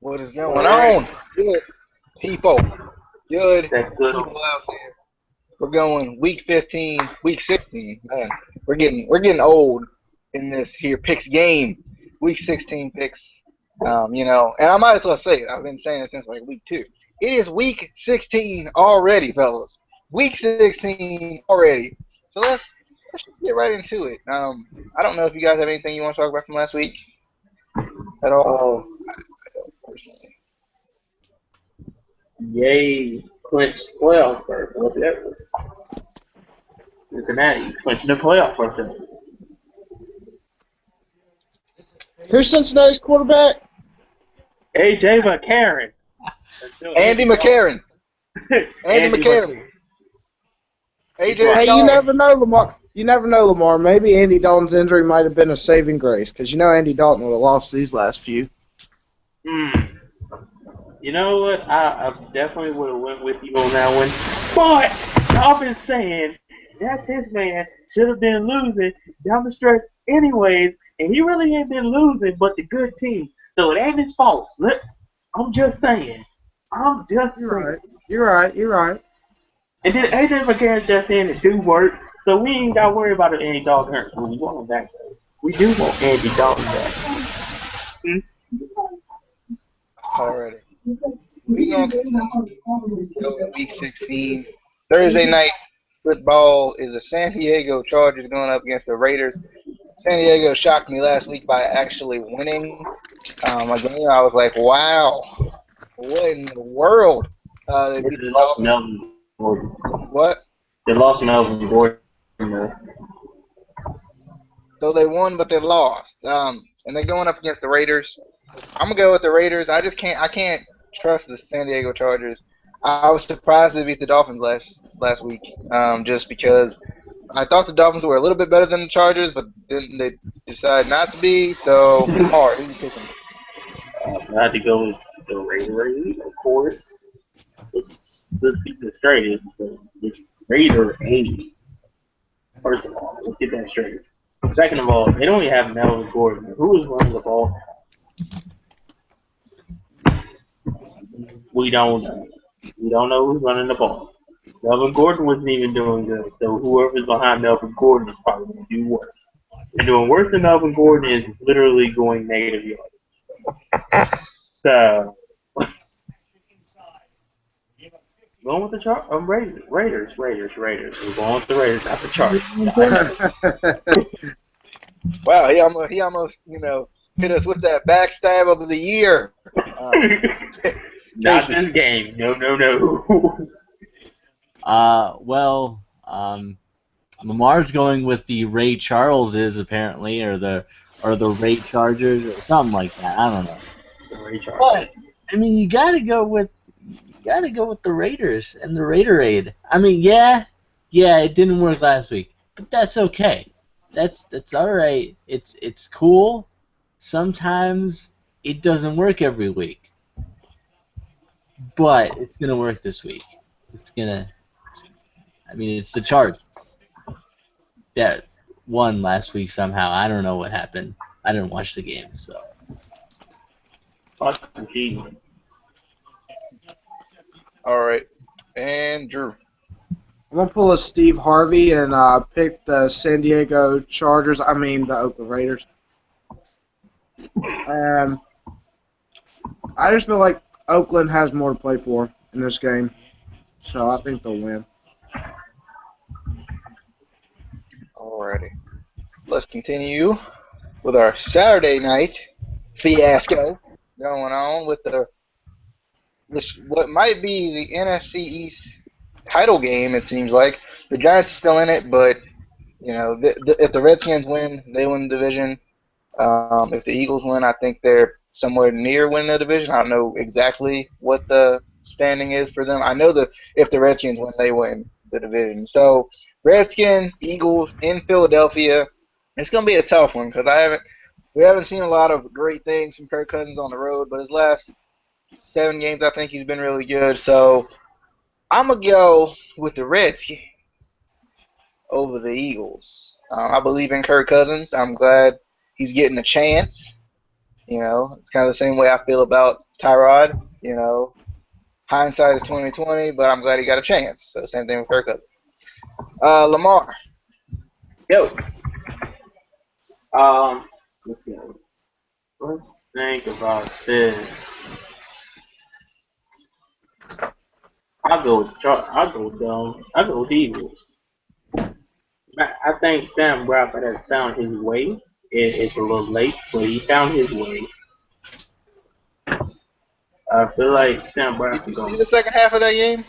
What is going on? Good people. Good That's good. people out there. We're going week 15, week 16. Man, we're getting old in this here picks game. Week 16 picks. And I might as well say it. I've been saying it since like week 2. It is week 16 already, fellas. Week 16 already. So let's just get right into it. I don't know if you guys have anything you want to talk about from last week at all. Oh, Personally. yay, clinched playoff berth. What's that? Cincinnati clinching the playoff berth. Who's Cincinnati's quarterback? AJ McCarron. Andy McCarron. Andy McCarron. AJ Hey, you Dog. never know, Lamar. You never know, Lamar. Maybe Andy Dalton's injury might have been a saving grace, because you know Andy Dalton would have lost these last few. You know what? I definitely would have went with you on that one. But I've been saying that this man should have been losing down the stretch anyways, and he really ain't been losing but the good team. So it ain't his fault. Look, I'm just saying. You're right. And then AJ McCarron's just in to do work, so we ain't got to worry about Andy Dalton hurt. We want him back. We do want Andy Dalton back. Already. We gonna continue. Go to week 16. Thursday night football is the San Diego Chargers going up against the Raiders. San Diego shocked me last week by actually winning a game. I was like, wow, what in the world? They They beat the lost Dolphins. Melvin Gordon. What? They lost Melvin Gordon. So they won, but they lost. And they're going up against the Raiders. I'm gonna go with the Raiders. I can't trust the San Diego Chargers. I was surprised they beat the Dolphins last week. Just because I thought the Dolphins were a little bit better than the Chargers, but then they decided not to be. So hard. Who you picking? I had to go with the Raiders, of course. This season straight it's Raider 80. First of all, let's get that straight. Second of all, they don't even have Melvin Gordon. Who is running the ball? We don't know. We don't know who's running the ball. Melvin Gordon wasn't even doing good, so whoever's behind Melvin Gordon is probably going to do worse. And doing worse than Melvin Gordon is literally going negative yards. So, going with the Raiders. We're going with the Raiders, not the Chargers. Wow, he almost hit us with that backstab of the year. Not this game. No. Lamar's going with the Ray Charleses apparently, or the Ray Chargers or something like that. I don't know. The Ray Chargers. But I mean, you gotta go with the Raiders and the Raiderade. I mean, yeah, it didn't work last week, but that's okay. That's all right. It's cool. Sometimes it doesn't work every week, but it's gonna work this week. It's the Chargers that won last week somehow. I don't know what happened. I didn't watch the game, so. All right, and Drew. I'm gonna pull a Steve Harvey and pick the San Diego Chargers. I mean the Oakland Raiders. I just feel like Oakland has more to play for in this game, so I think they'll win. Alrighty. Let's continue with our Saturday night fiasco going on with what might be the NFC East title game. It seems like the Giants are still in it, but if the Redskins win, they win the division. If the Eagles win, I think they're somewhere near winning the division. I don't know exactly what the standing is for them. I know that if the Redskins win, they win the division. So Redskins, Eagles in Philadelphia. It's gonna be a tough one because we haven't seen a lot of great things from Kirk Cousins on the road, but his last 7 games, I think he's been really good. So I'm gonna go with the Redskins over the Eagles. I believe in Kirk Cousins. I'm glad he's getting a chance. You know, it's kind of the same way I feel about Tyrod. You know, hindsight is 2020, but I'm glad he got a chance. So same thing with Kirk Cousins. Lamar. Yo. Let's see. Let's think about this. I'll go with I'll go with Eagles. I think Sam Bradford has found his way. It's a little late, but he found his way. I feel like Sam Did you Bradford see going. the second half of that game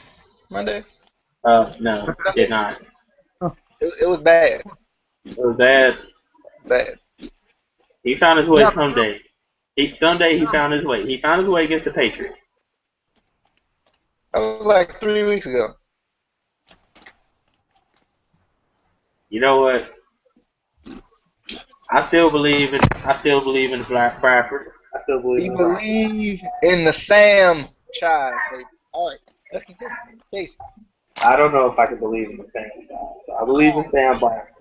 Monday? No, did Sunday? not. It was bad. It was bad. Bad. He found his way Yeah, someday. Someday he found his way. He found his way against the Patriots. That was like 3 weeks ago. You know what? I still believe in Black Bradford. I still believe We in Bradford. believe in the Sam child, baby. All right, let's continue. Casey. I don't know if I can believe in the Sam guy. I believe in Sam Bradford.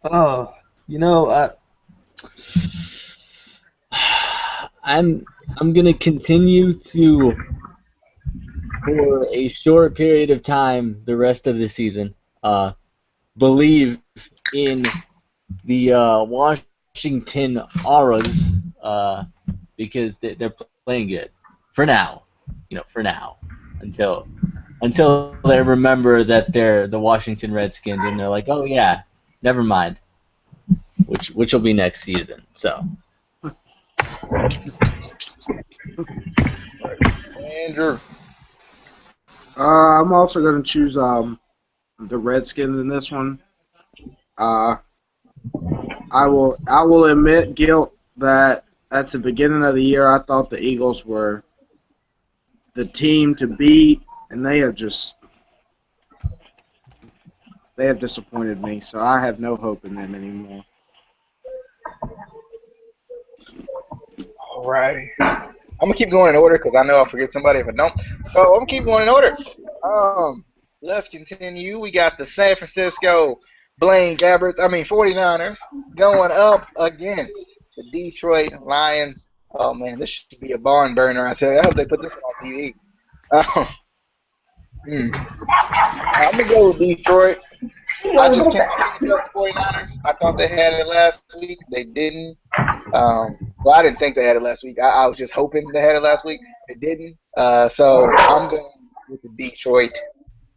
Oh, you know, I'm gonna continue to, for a short period of time, the rest of the season, believe in the Washington Auras, because they're playing good for now. For now, until they remember that they're the Washington Redskins and they're like, oh yeah, never mind, which will be next season. So. Andrew. I'm also going to choose the Redskins in this one. I will admit guilt that at the beginning of the year I thought the Eagles were the team to beat, and they have disappointed me. So I have no hope in them anymore. Alrighty. I'm gonna keep going in order because I know I'll forget somebody if I don't. So I'm gonna keep going in order. Let's continue. We got the San Francisco Blaine Gabberts, 49ers, going up against the Detroit Lions. Oh man, this should be a barn burner. I tell you, I hope they put this on TV. I'm gonna go with Detroit. I just can't trust the 49ers. I thought they had it last week. They didn't. Well, I didn't think they had it last week. I was just hoping they had it last week. They didn't. So I'm going with the Detroit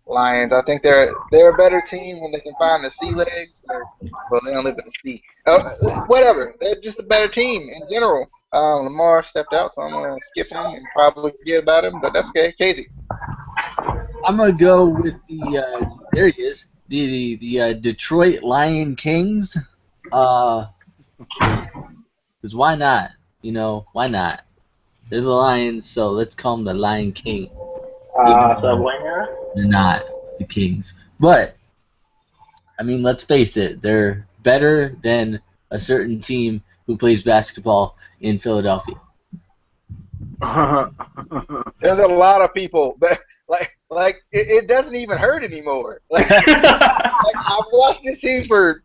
Lions. I think they're a better team when they can find their sea legs. Well, they don't live in the sea. Whatever. They're just a better team in general. Lamar stepped out, so I'm going to skip him and probably forget about him, but that's okay. Casey. I'm gonna go with there he is, the Detroit Lion Kings, because why not? Why not? They're the Lions, so let's call them the Lion King. Subway. They're not the Kings, but let's face it, they're better than a certain team who plays basketball in Philadelphia. There's a lot of people, but it doesn't even hurt anymore. Like I've watched this team for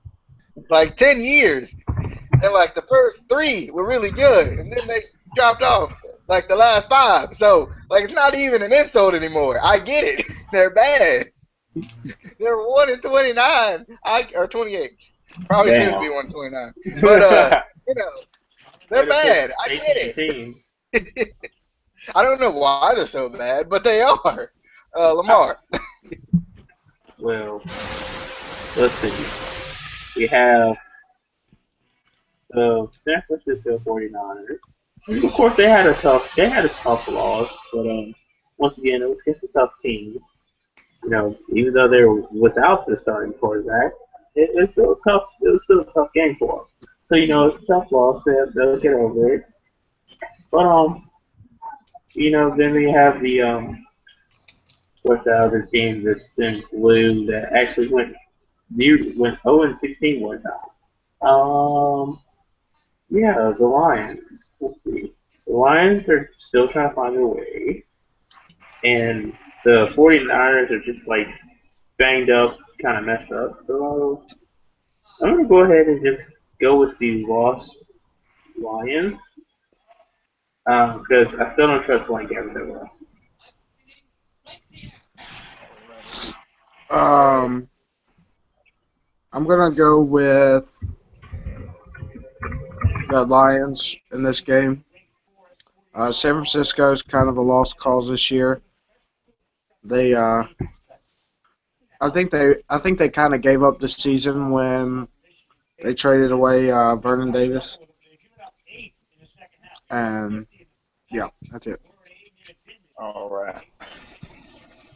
10 years, and the first 3 were really good, and then they dropped off the last 5. So it's not even an insult anymore. I get it. They're bad. They're 1-29, or 28. Probably shouldn't be 1-29, but they're bad. I get it. I don't know why they're so bad, but they are. Lamar. Well, let's see. We have the San Francisco 49ers. Of course, they had a tough loss, but once again, it was against a tough team. Even though they were without the starting quarterback, it was still tough. It was still a tough game for them. So it's a tough loss. They'll get over it. But then we have the what's the other team that's been blue that actually went 0-16 one time. Yeah, the Lions. Let's see. The Lions are still trying to find their way, and the 49ers are just banged up, kind of messed up. So I'm gonna go ahead and just go with the loss Lions. Because I still don't trust Lane Gabbert that well. I'm gonna go with the Lions in this game. San Francisco's kind of a lost cause this year. They, I think they kind of gave up the season when they traded away Vernon Davis, and yeah, that's it. All right.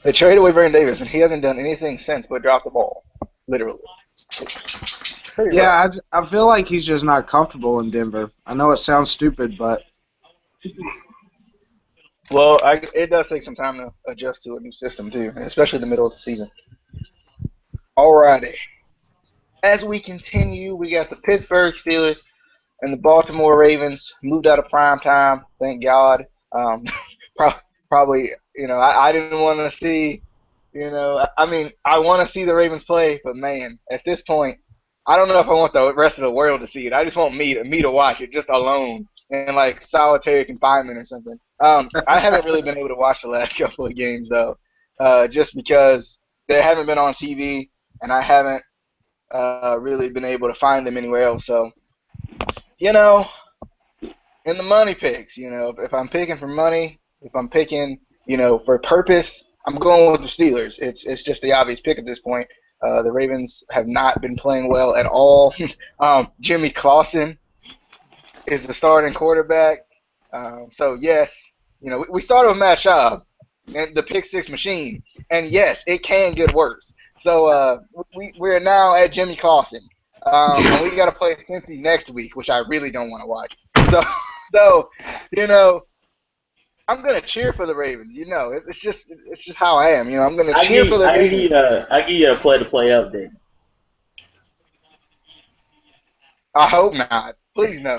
They traded away Vernon Davis, and he hasn't done anything since but drop the ball, literally. Pretty rough. Yeah, I feel like he's just not comfortable in Denver. I know it sounds stupid, but Well, it does take some time to adjust to a new system too, especially the middle of the season. Alrighty. As we continue, we got the Pittsburgh Steelers and the Baltimore Ravens moved out of prime time. Thank God. Probably, I didn't want to see, I mean, I want to see the Ravens play, but man, at this point, I don't know if I want the rest of the world to see it. I just want me to watch it just alone in like solitary confinement or something. I haven't really been able to watch the last couple of games though, just because they haven't been on TV and I haven't really been able to find them anywhere else. So, in the money picks, if I'm picking for money, if I'm picking, for purpose, I'm going with the Steelers. It's just the obvious pick at this point. The Ravens have not been playing well at all. Jimmy Clausen is the starting quarterback. So, yes, we started with Matt Schaub and the pick six machine. And, yes, it can get worse. So we're now at Jimmy Clausen. And we got to play Cincy next week, which I really don't want to watch. So, I'm gonna cheer for the Ravens. It's just how I am. I'm gonna cheer for the Ravens. I give you a play-to-play update. I hope not. Please no.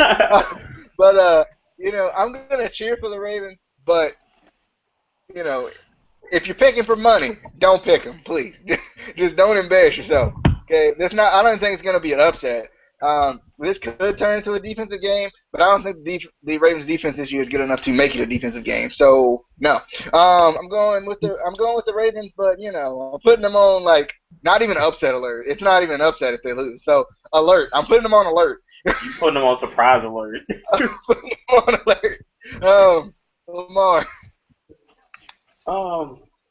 But I'm gonna cheer for the Ravens. But if you're picking for money, don't pick them, please. Just don't embarrass yourself. Okay, I don't think it's gonna be an upset. This could turn into a defensive game, but I don't think the Ravens defense this year is good enough to make it a defensive game. So no, I'm going with the Ravens, but I'm putting them on like not even upset alert. It's not even an upset if they lose. So alert, I'm putting them on alert. You putting them on surprise alert. I'm putting them on alert. Lamar.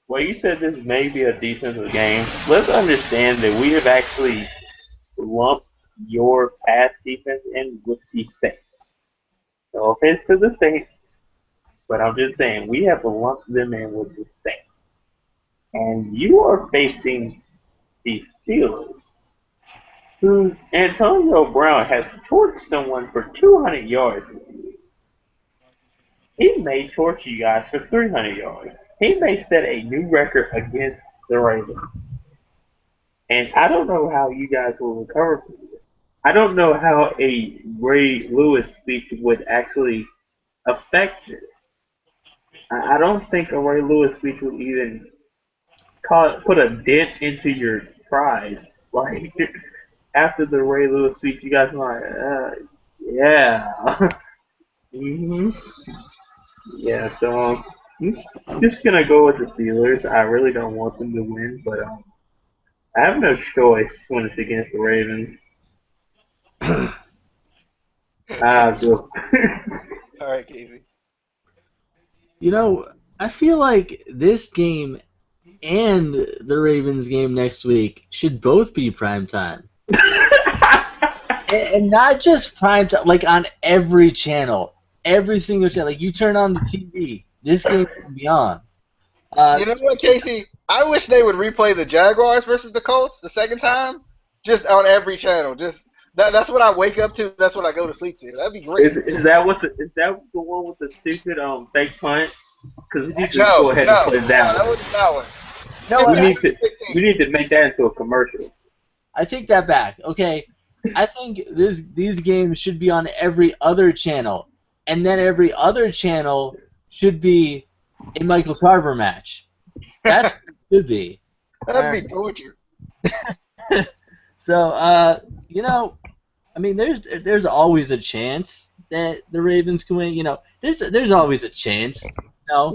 Well, you said this may be a defensive game. Let's understand that we have actually lumped your pass defense in with the Saints. No offense to the Saints, but I'm just saying we have lumped them in with the Saints. And you are facing the Steelers, whose Antonio Brown has torched someone for 200 yards. He may torch you guys for 300 yards. He may set a new record against the Ravens. And I don't know how you guys will recover from this. I don't know how a Ray Lewis speech would actually affect it. I don't think a Ray Lewis speech would even put a dent into your pride. Like, after the Ray Lewis speech, you guys are like, yeah. Mm-hmm. Yeah, so I'm just going to go with the Steelers. I really don't want them to win, but I have no choice when it's against the Ravens. All right, Casey. I feel like this game and the Ravens game next week should both be primetime. and not just primetime, like on every channel. Every single channel. Like, you turn on the TV, this game can be on. You know what, Casey? I wish they would replay the Jaguars versus the Colts the second time, just on every channel. Just that's what I wake up to. That's what I go to sleep to. That'd be great. Is that the one with the stupid fake punt? Because we need to go ahead and play that one. That wasn't that one. No, we need to make that into a commercial. I take that back. Okay, I think these games should be on every other channel, and then every other channel should be a Michael Carver match. That's what it should be. That'd be torture. So, I mean, there's always a chance that the Ravens can win. You know, there's always a chance. You know,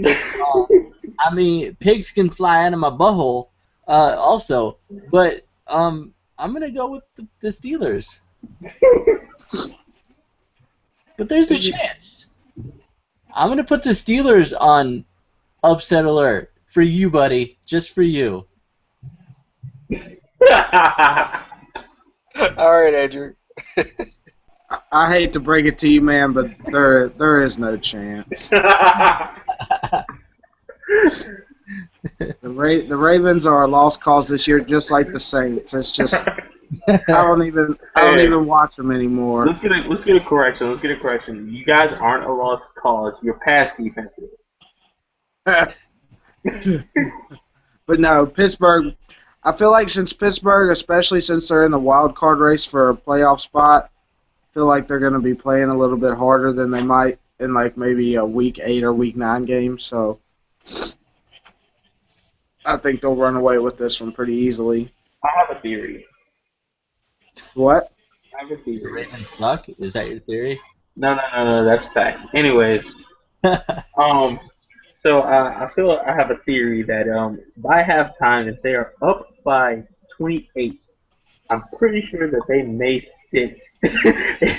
I mean, pigs can fly out of my butthole, also. But I'm gonna go with the Steelers. But there's a chance. I'm gonna put the Steelers on upset alert for you, buddy. Just for you. All right, Andrew. I hate to break it to you, man, but there is no chance. The Ravens are a lost cause this year, just like the Saints. It's just I don't even watch them anymore. Let's get a correction. You guys aren't a lost cause. Your pass defense is. But no, Pittsburgh. I feel like since Pittsburgh, especially since they're in the wild card race for a playoff spot, I feel like they're going to be playing a little bit harder than they might in like maybe a Week 8 or Week 9 game. So I think they'll run away with this one pretty easily. I have a theory. What? I have a theory. The Ravens suck? Is that your theory? No, that's fact. Anyways, so I feel I have a theory that by halftime, if they are up by 28, I'm pretty sure that they may sit.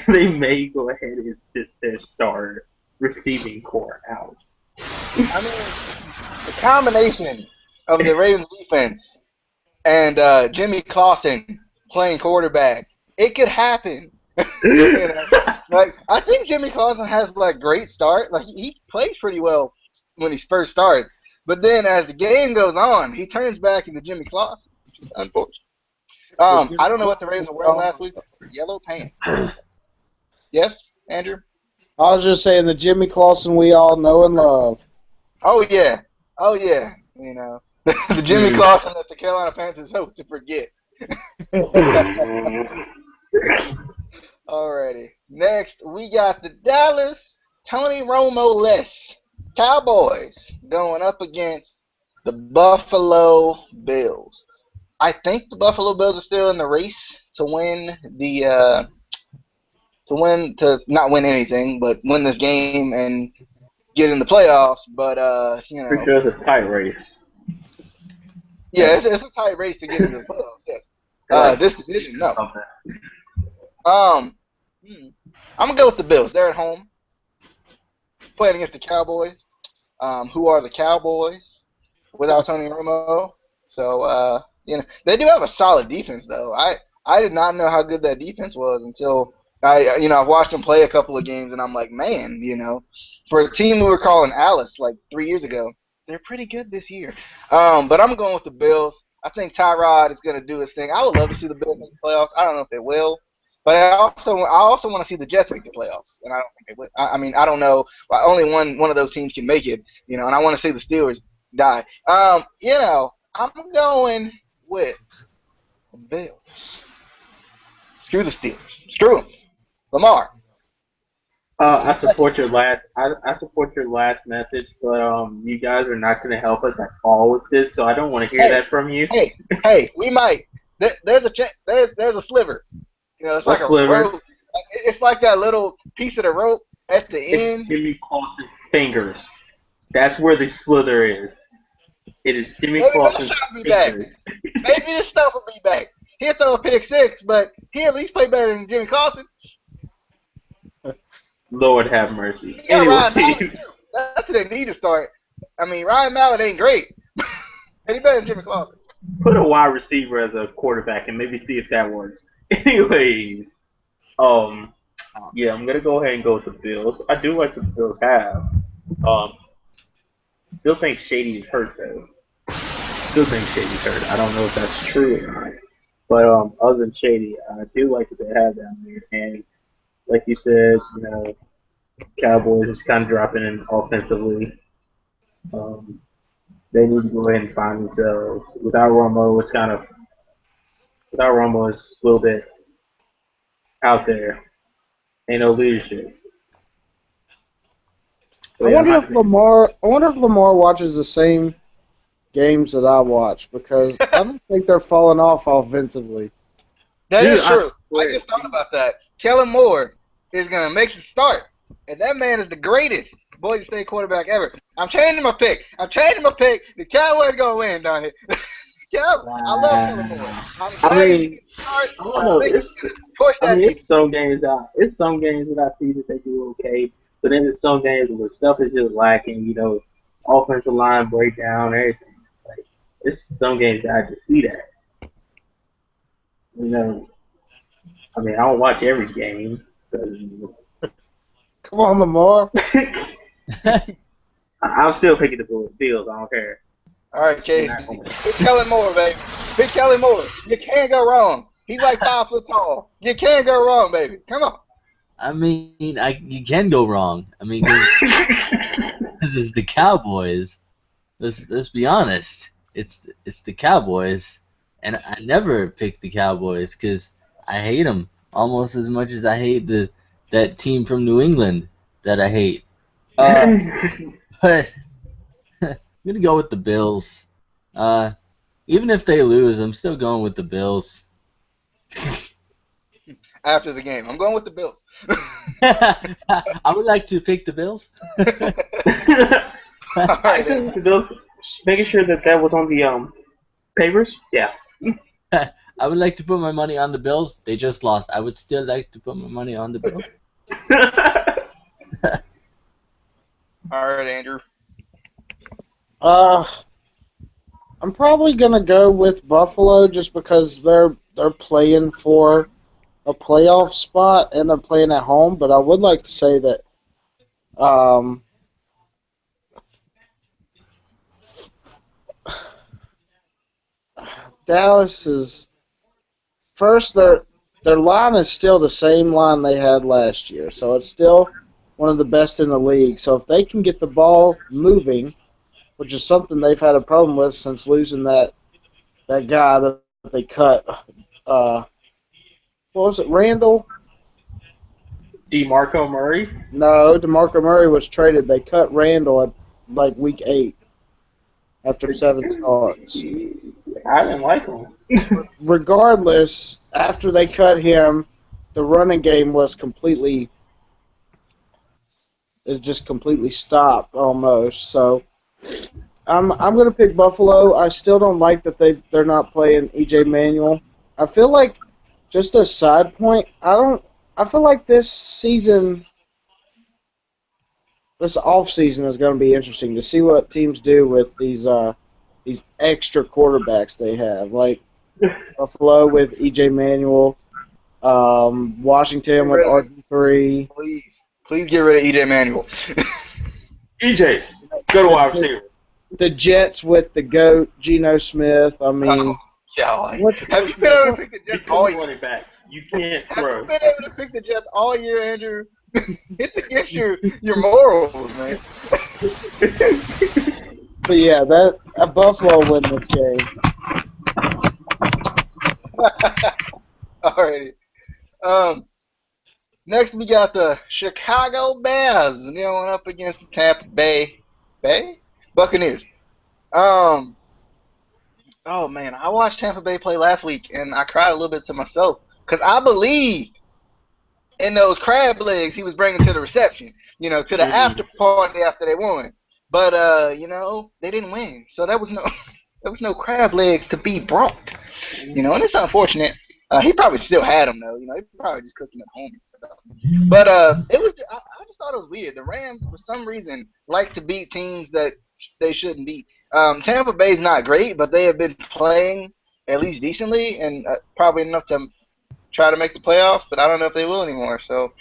They may go ahead and sit their star receiving core out. I mean, the combination of the Ravens defense and Jimmy Clausen playing quarterback, it could happen. You know? Like, I think Jimmy Clausen has like great start. Like he plays pretty well when he first starts, but then as the game goes on, he turns back into Jimmy Clausen, which is unfortunate. I don't know what the Ravens were wearing last week. Yellow pants. Yes, Andrew? I was just saying the Jimmy Clausen we all know and love. Oh yeah. You know, the Jimmy Clausen that the Carolina Panthers hope to forget. Alrighty. Next, we got the Dallas Tony Romo-less Cowboys going up against the Buffalo Bills. I think the Buffalo Bills are still in the race to win to not win anything, but win this game and get in the playoffs. But you know, Pretty sure it's a tight race. Yeah, it's a tight race to get into the playoffs. Yes. This division, no. I'm gonna go with the Bills. They're at home, playing against the Cowboys, who are the Cowboys without Tony Romo. So you know, they do have a solid defense, though. I did not know how good that defense was until I've watched them play a couple of games, and I'm like, man, you know, for a team we were calling Alice like 3 years ago, they're pretty good this year. But I'm going with the Bills. I think Tyrod is going to do his thing. I would love to see the Bills make the playoffs. I don't know if they will, but I also want to see the Jets make the playoffs, and I don't think they will. I mean, I don't know. Only one of those teams can make it, you know, and I want to see the Steelers die. You know, I'm going with the Bills. Screw the Steelers. Screw them. Lamar. I support your last. I support your last message, but you guys are not going to help us at all with this, so I don't want to hear that from you. Hey, we might. There's a sliver. You know, it's like a rope. It's like that little piece of the rope at the end. Jimmy Clausen's fingers. That's where the slither is. It is Jimmy Clausen's fingers. Maybe the stuff will be back. He'll throw a pick six, but he at least play better than Jimmy Clausen. Lord have mercy. Yeah, anyway. Ryan Mallett, too. That's who they need to start. I mean, Ryan Mallett ain't great. And he better than Jimmy Clausen. Put a wide receiver as a quarterback and maybe see if that works. Anyways, yeah, I'm gonna go ahead and go with the Bills. I do like what the Bills have. Still think Shady's hurt though. I don't know if that's true or not. But other than Shady, I do like what they have down there. And like you said, you know, Cowboys is kind of dropping in offensively. They need to go ahead and find themselves. Without Romo, it's a little bit out there. Ain't no leadership. I wonder if Lamar watches the same games that I watch, because I don't think they're falling off offensively. That is true. I just thought about that. Kellen Moore is going to make the start And that man is the greatest Boise State quarterback ever. I'm changing my pick. The Cowboys gonna win, Donnie. I love Kellen Moore. I'm I glad he's getting mean, a start. I don't I know. think he's gonna push that It's defense. some games that I see that they do okay, but then there's some games where stuff is just lacking. Offensive line breakdown, everything. Like it's some games that I just see that. You know, I mean, I don't watch every game. 'Cause Come on, Lamar. I'm still picking the Bills. I don't care. All right, They're Casey. not gonna win. Pick Kellen Moore, baby. Pick Kellen Moore. You can't go wrong. He's like 5 foot tall. You can't go wrong, baby. Come on. I mean, you can go wrong. I mean, because it's the Cowboys. Let's be honest. It's the Cowboys, and I never pick the Cowboys because I hate them almost as much as I hate that team from New England that I hate. But I'm gonna go with the Bills. Even if they lose, I'm still going with the Bills. After the game, I'm going with the Bills. I would like to pick the Bills. All I right, think the Bills, making sure that was on the papers. Yeah. I would like to put my money on the Bills. They just lost. I would still like to put my money on the Bills. all right, Andrew. I'm probably gonna go with Buffalo just because they're playing for a playoff spot and they're playing at home. But I would like to say that Dallas is first. Their line is still the same line they had last year, so it's still one of the best in the league. So if they can get the ball moving, which is something they've had a problem with since losing that guy that they cut. What was it, Randall? DeMarco Murray. No, DeMarco Murray was traded. They cut Randall at like week 8 after 7 starts. I didn't like him. Regardless, after they cut him, the running game was just completely stopped almost. So I'm going to pick Buffalo. I still don't like that they're not playing EJ Manuel. I feel like, just a side point, I feel like this off season is going to be interesting to see what teams do with these extra quarterbacks they have, like Buffalo with EJ Manuel, Washington with RG3. Please get rid of EJ Manuel. EJ, go to wide receiver. The Jets with the GOAT, Geno Smith. I mean, have you been able to pick the Jets all year? Running back. You can't Have throw. you been able to pick the Jets all year, Andrew? It's against your morals, man. but yeah, Buffalo win this game. Alrighty. Next we got the Chicago Bears going up against the Tampa Bay Buccaneers. Oh man, I watched Tampa Bay play last week and I cried a little bit to myself because I believed in those crab legs he was bringing to the reception, to the after party after they won. But they didn't win, so there was no crab legs to be brought. And it's unfortunate. He probably still had them though. He probably just cooked them at home and stuff. But it was. I just thought it was weird. The Rams, for some reason, like to beat teams that they shouldn't beat. Tampa Bay's not great, but they have been playing at least decently and probably enough to try to make the playoffs. But I don't know if they will anymore. So,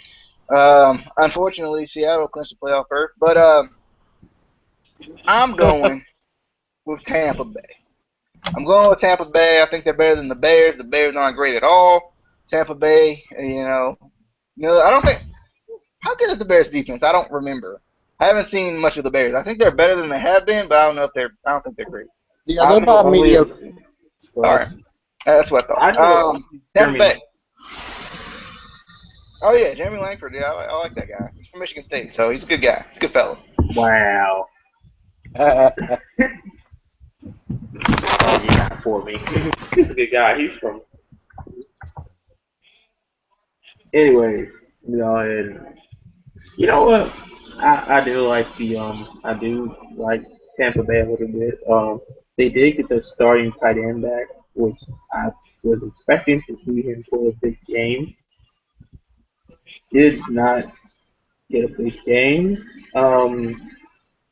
unfortunately, Seattle clinched the playoff berth. But I'm going with Tampa Bay. I'm going with Tampa Bay. I think they're better than the Bears. The Bears aren't great at all. Tampa Bay, I don't think. How good is the Bears defense? I don't remember. I haven't seen much of the Bears. I think they're better than they have been, but I don't think they're great. Yeah, they're about mediocre. All right, that's what I thought. Tampa Bay. Oh yeah, Jeremy Langford. Yeah, I like that guy. He's from Michigan State, so he's a good guy. He's a good fellow. Wow. For me. He's a good guy. He's from. Anyways, and You know what? I do like I do like Tampa Bay a little bit. They did get their starting tight end back, which I was expecting to see him for a big game. Did not get a big game.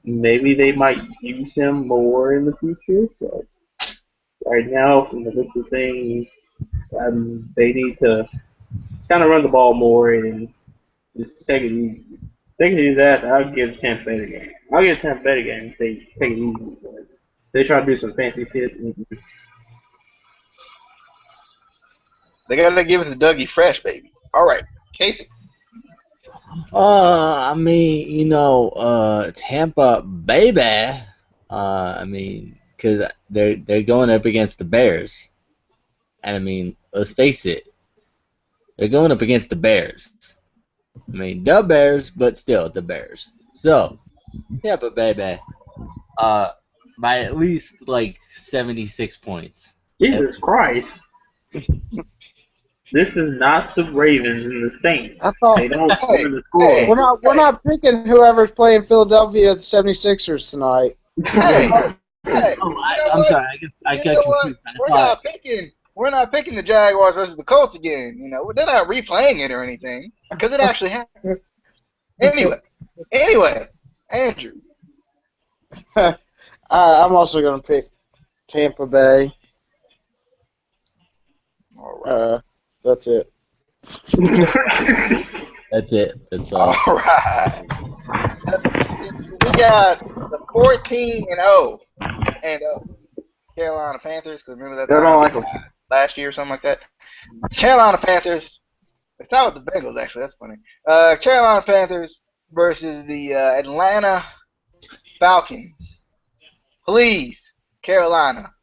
Maybe they might use him more in the future, but right now, from the looks of things, they need to kind of run the ball more and just take it easy. Take it easy. That I'll give Tampa Bay the game. I'll give Tampa Bay the game if they take it easy. But they try to do some fancy shit. They gotta give it to Dougie Fresh, baby. All right, Casey. I mean, Tampa, baby. I mean, because they're going up against the Bears, and I mean, let's face it, they're going up against the Bears. I mean, the Bears, but still the Bears. So, Tampa, baby. By at least like 76 points. Jesus Christ! This is not the Ravens and the Saints. I thought They don't Hey, cover the score. hey. we're not picking whoever's playing Philadelphia 76ers tonight. Hey, hey. Oh, You know I'm what? sorry, I You got know what? confused. I We're thought, not picking. We're not picking the Jaguars versus the Colts again. You know, they're not replaying it or anything because it actually happened. Anyway, Andrew. I'm also going to pick Tampa Bay. All right. That's it. that's it. That's all. All right. We got the 14-0 and Carolina Panthers. Because remember that I don't time like they them. tied last year or something like that. Carolina Panthers. They tied with the Bengals actually. That's funny. Carolina Panthers versus the Atlanta Falcons. Please, Carolina,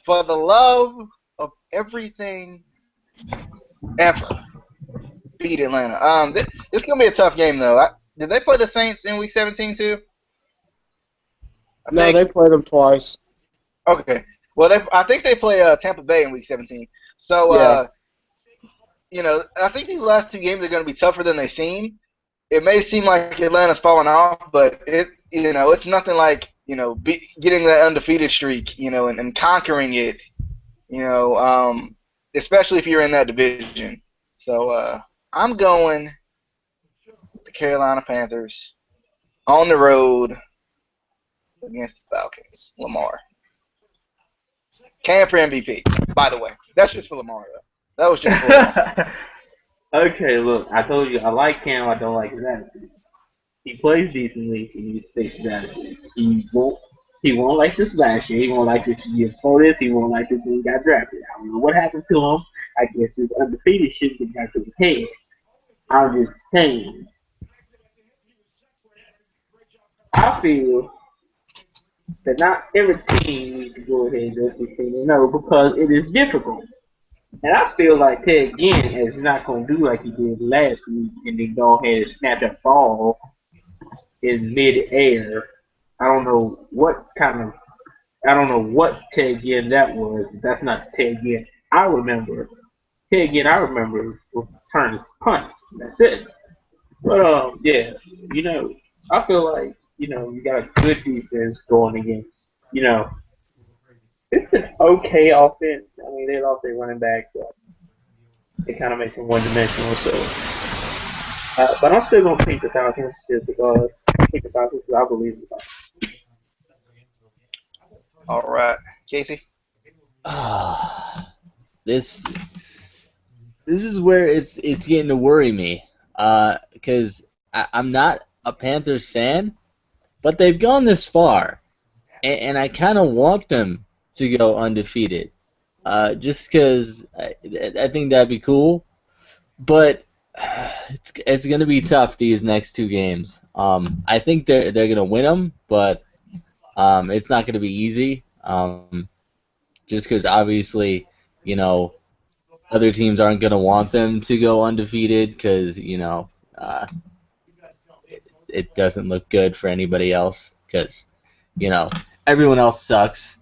for the love of everything ever, beat Atlanta. This is gonna be a tough game though. Did they play the Saints in Week 17 too? No, they played them twice. Okay. Well, I think they play Tampa Bay in Week 17. So, I think these last two games are going to be tougher than they seem. It may seem like Atlanta's falling off, but it's nothing like getting that undefeated streak, and conquering it, especially if you're in that division. So, I'm going the Carolina Panthers on the road against the Falcons. Lamar. Cam for MVP, by the way. That's just for Lamar, though. That was just for Lamar. Okay, look, I told you I like Cam. I don't like his attitude. He plays decently. He needs to fix his attitude. He won't like this last year. He won't like this year before this. He won't like this when he got drafted. I don't know what happened to him. I guess this undefeated shit got back to his head. I'm just saying. I feel that not every team needs to go ahead and go 16-0 because it is difficult. And I feel like Ted Ginn is not going to do like he did last week and then go ahead and snap that ball in mid-air. I don't know what Ted Ginn that was. That's not Ted Ginn. Ted Ginn I remember was returning punts. That's it. But, yeah, I feel like, you got a good defense going against, it's an okay offense. I mean, they lost their running back, so it kind of makes them one-dimensional. So, but I'm still gonna pick the Falcons just because I believe in the Falcons. All right. Casey? This is where it's getting to worry me, because I'm not a Panthers fan, but they've gone this far, and I kind of want them to go undefeated, just because I think that'd be cool. But it's gonna be tough these next two games. I think they're gonna win them, but it's not gonna be easy. Just because obviously, other teams aren't gonna want them to go undefeated because it doesn't look good for anybody else because everyone else sucks.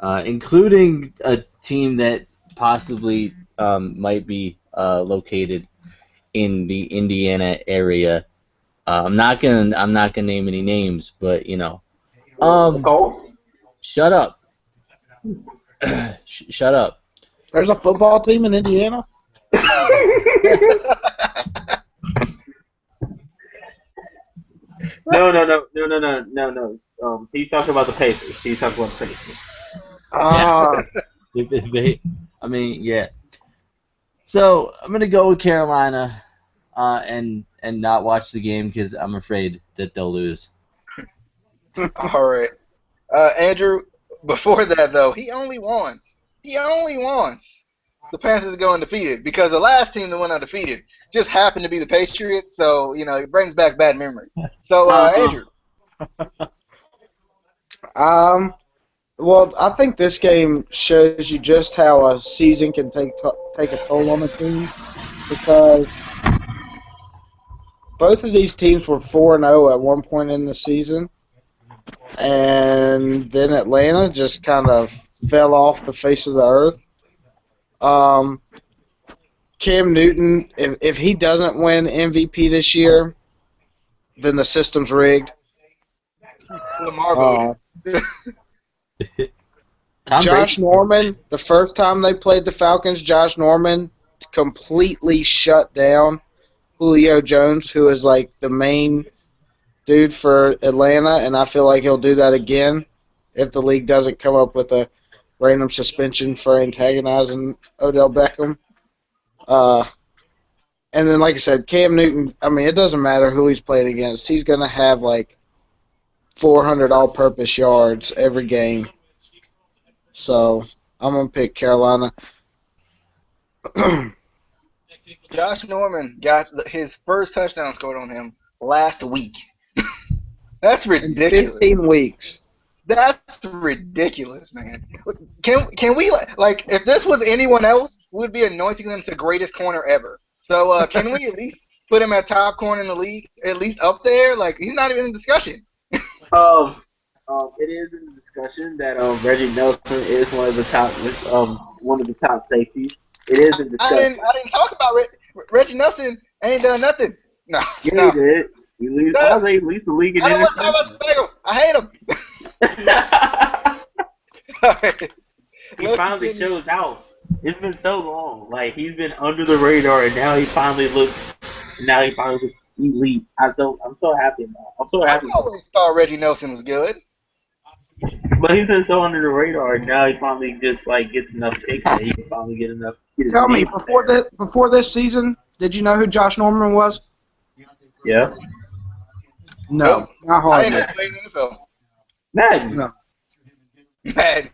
Including a team that possibly might be located in the Indiana area. I'm not gonna name any names, but you know. The Colts. Shut up. Shut up. There's a football team in Indiana? No. He's talking about the Pacers. Ah, I mean, yeah. So I'm gonna go with Carolina, and not watch the game because I'm afraid that they'll lose. All right. Andrew, before that, though, he only wants the Panthers to go undefeated because the last team that went undefeated just happened to be the Patriots, so, it brings back bad memories. So, Andrew. Well, I think this game shows you just how a season can take a toll on a team because both of these teams were 4-0 at one point in the season, and then Atlanta just kind of fell off the face of the earth. Cam Newton, if he doesn't win MVP this year, then the system's rigged. Lamar Josh Norman, the first time they played the Falcons, Josh Norman completely shut down Julio Jones, who is like the main dude for Atlanta, and I feel like he'll do that again if the league doesn't come up with a random suspension for antagonizing Odell Beckham. And then, like I said, Cam Newton, I mean, it doesn't matter who he's playing against. He's going to have like 400 all-purpose yards every game. So I'm going to pick Carolina. Josh Norman got his first touchdown scored on him last week. That's ridiculous. 15 weeks. That's ridiculous, man. Can we, like, if this was anyone else, we'd be anointing them to greatest corner ever. So can we at least put him at top corner in the league, at least up there? Like, he's not even in discussion. It is in the discussion that Reggie Nelson is one of the top safeties. It is in discussion. I didn't talk about Reggie Nelson. Ain't done nothing. No. Yeah, no. he did. He leads the league in I don't want to talk about the Bengals. I hate them. He finally shows out. It's been so long. Like, he's been under the radar, and now he finally looks elite. I'm so happy now. I'm so happy. I always thought Reggie Nelson was good. But he's been so under the radar, and now he finally just gets enough kicks that he can finally get enough. Tell me, before this season, did you know who Josh Norman was? Yeah. No, not hard. I didn't know he played in the NFL. Madden. No. Madden.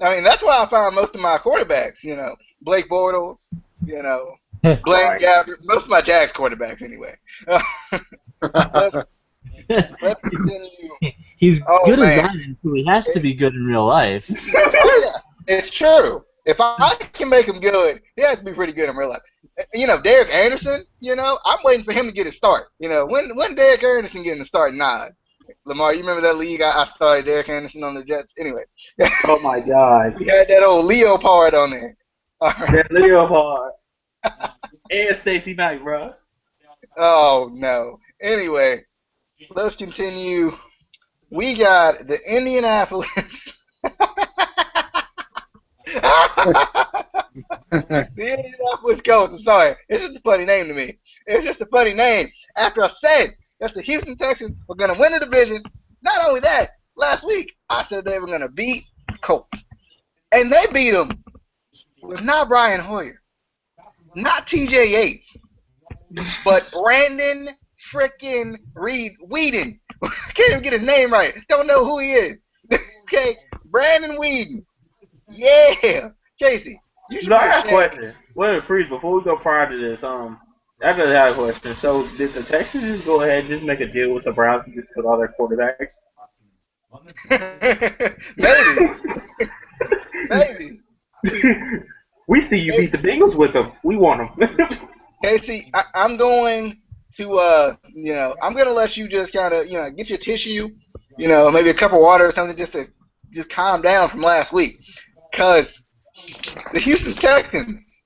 I mean, that's why I found most of my quarterbacks. Blake Bortles. Blaine Gabbert. Most of my Jags quarterbacks, anyway. Let's continue. He's good at Madden, so he has to be good in real life. Oh, yeah. It's true. If I can make him good, he has to be pretty good in real life. Derek Anderson, I'm waiting for him to get his start. When Derek Anderson getting the start? Nah. Lamar, you remember that league I started Derek Anderson on the Jets? Anyway. Oh, my God. He had that old Leopard on there. All right. That Leopard. And Stacey Knight, bro. Oh, no. Anyway, let's continue. We got the Indianapolis. The Indianapolis Colts. I'm sorry. It's just a funny name to me. It's just a funny name. After I said that the Houston Texans were going to win the division, not only that, last week I said they were going to beat the Colts. And they beat them with not Brian Hoyer, not TJ Yates, but Brandon frickin' Weeden. Can't even get his name right. Don't know who he is. Okay, Brandon Weeden. Yeah, Casey. You should I got a question. Wait, freeze. Before we go prior to this, I just had a question. So, did the Texans just go ahead and just make a deal with the Browns and just put all their quarterbacks? Maybe. We see you beat the Bengals with them. We want them. Casey, I'm going to, I'm going to let you just kind of, get your tissue, maybe a cup of water or something just to calm down from last week. Because the Houston Texans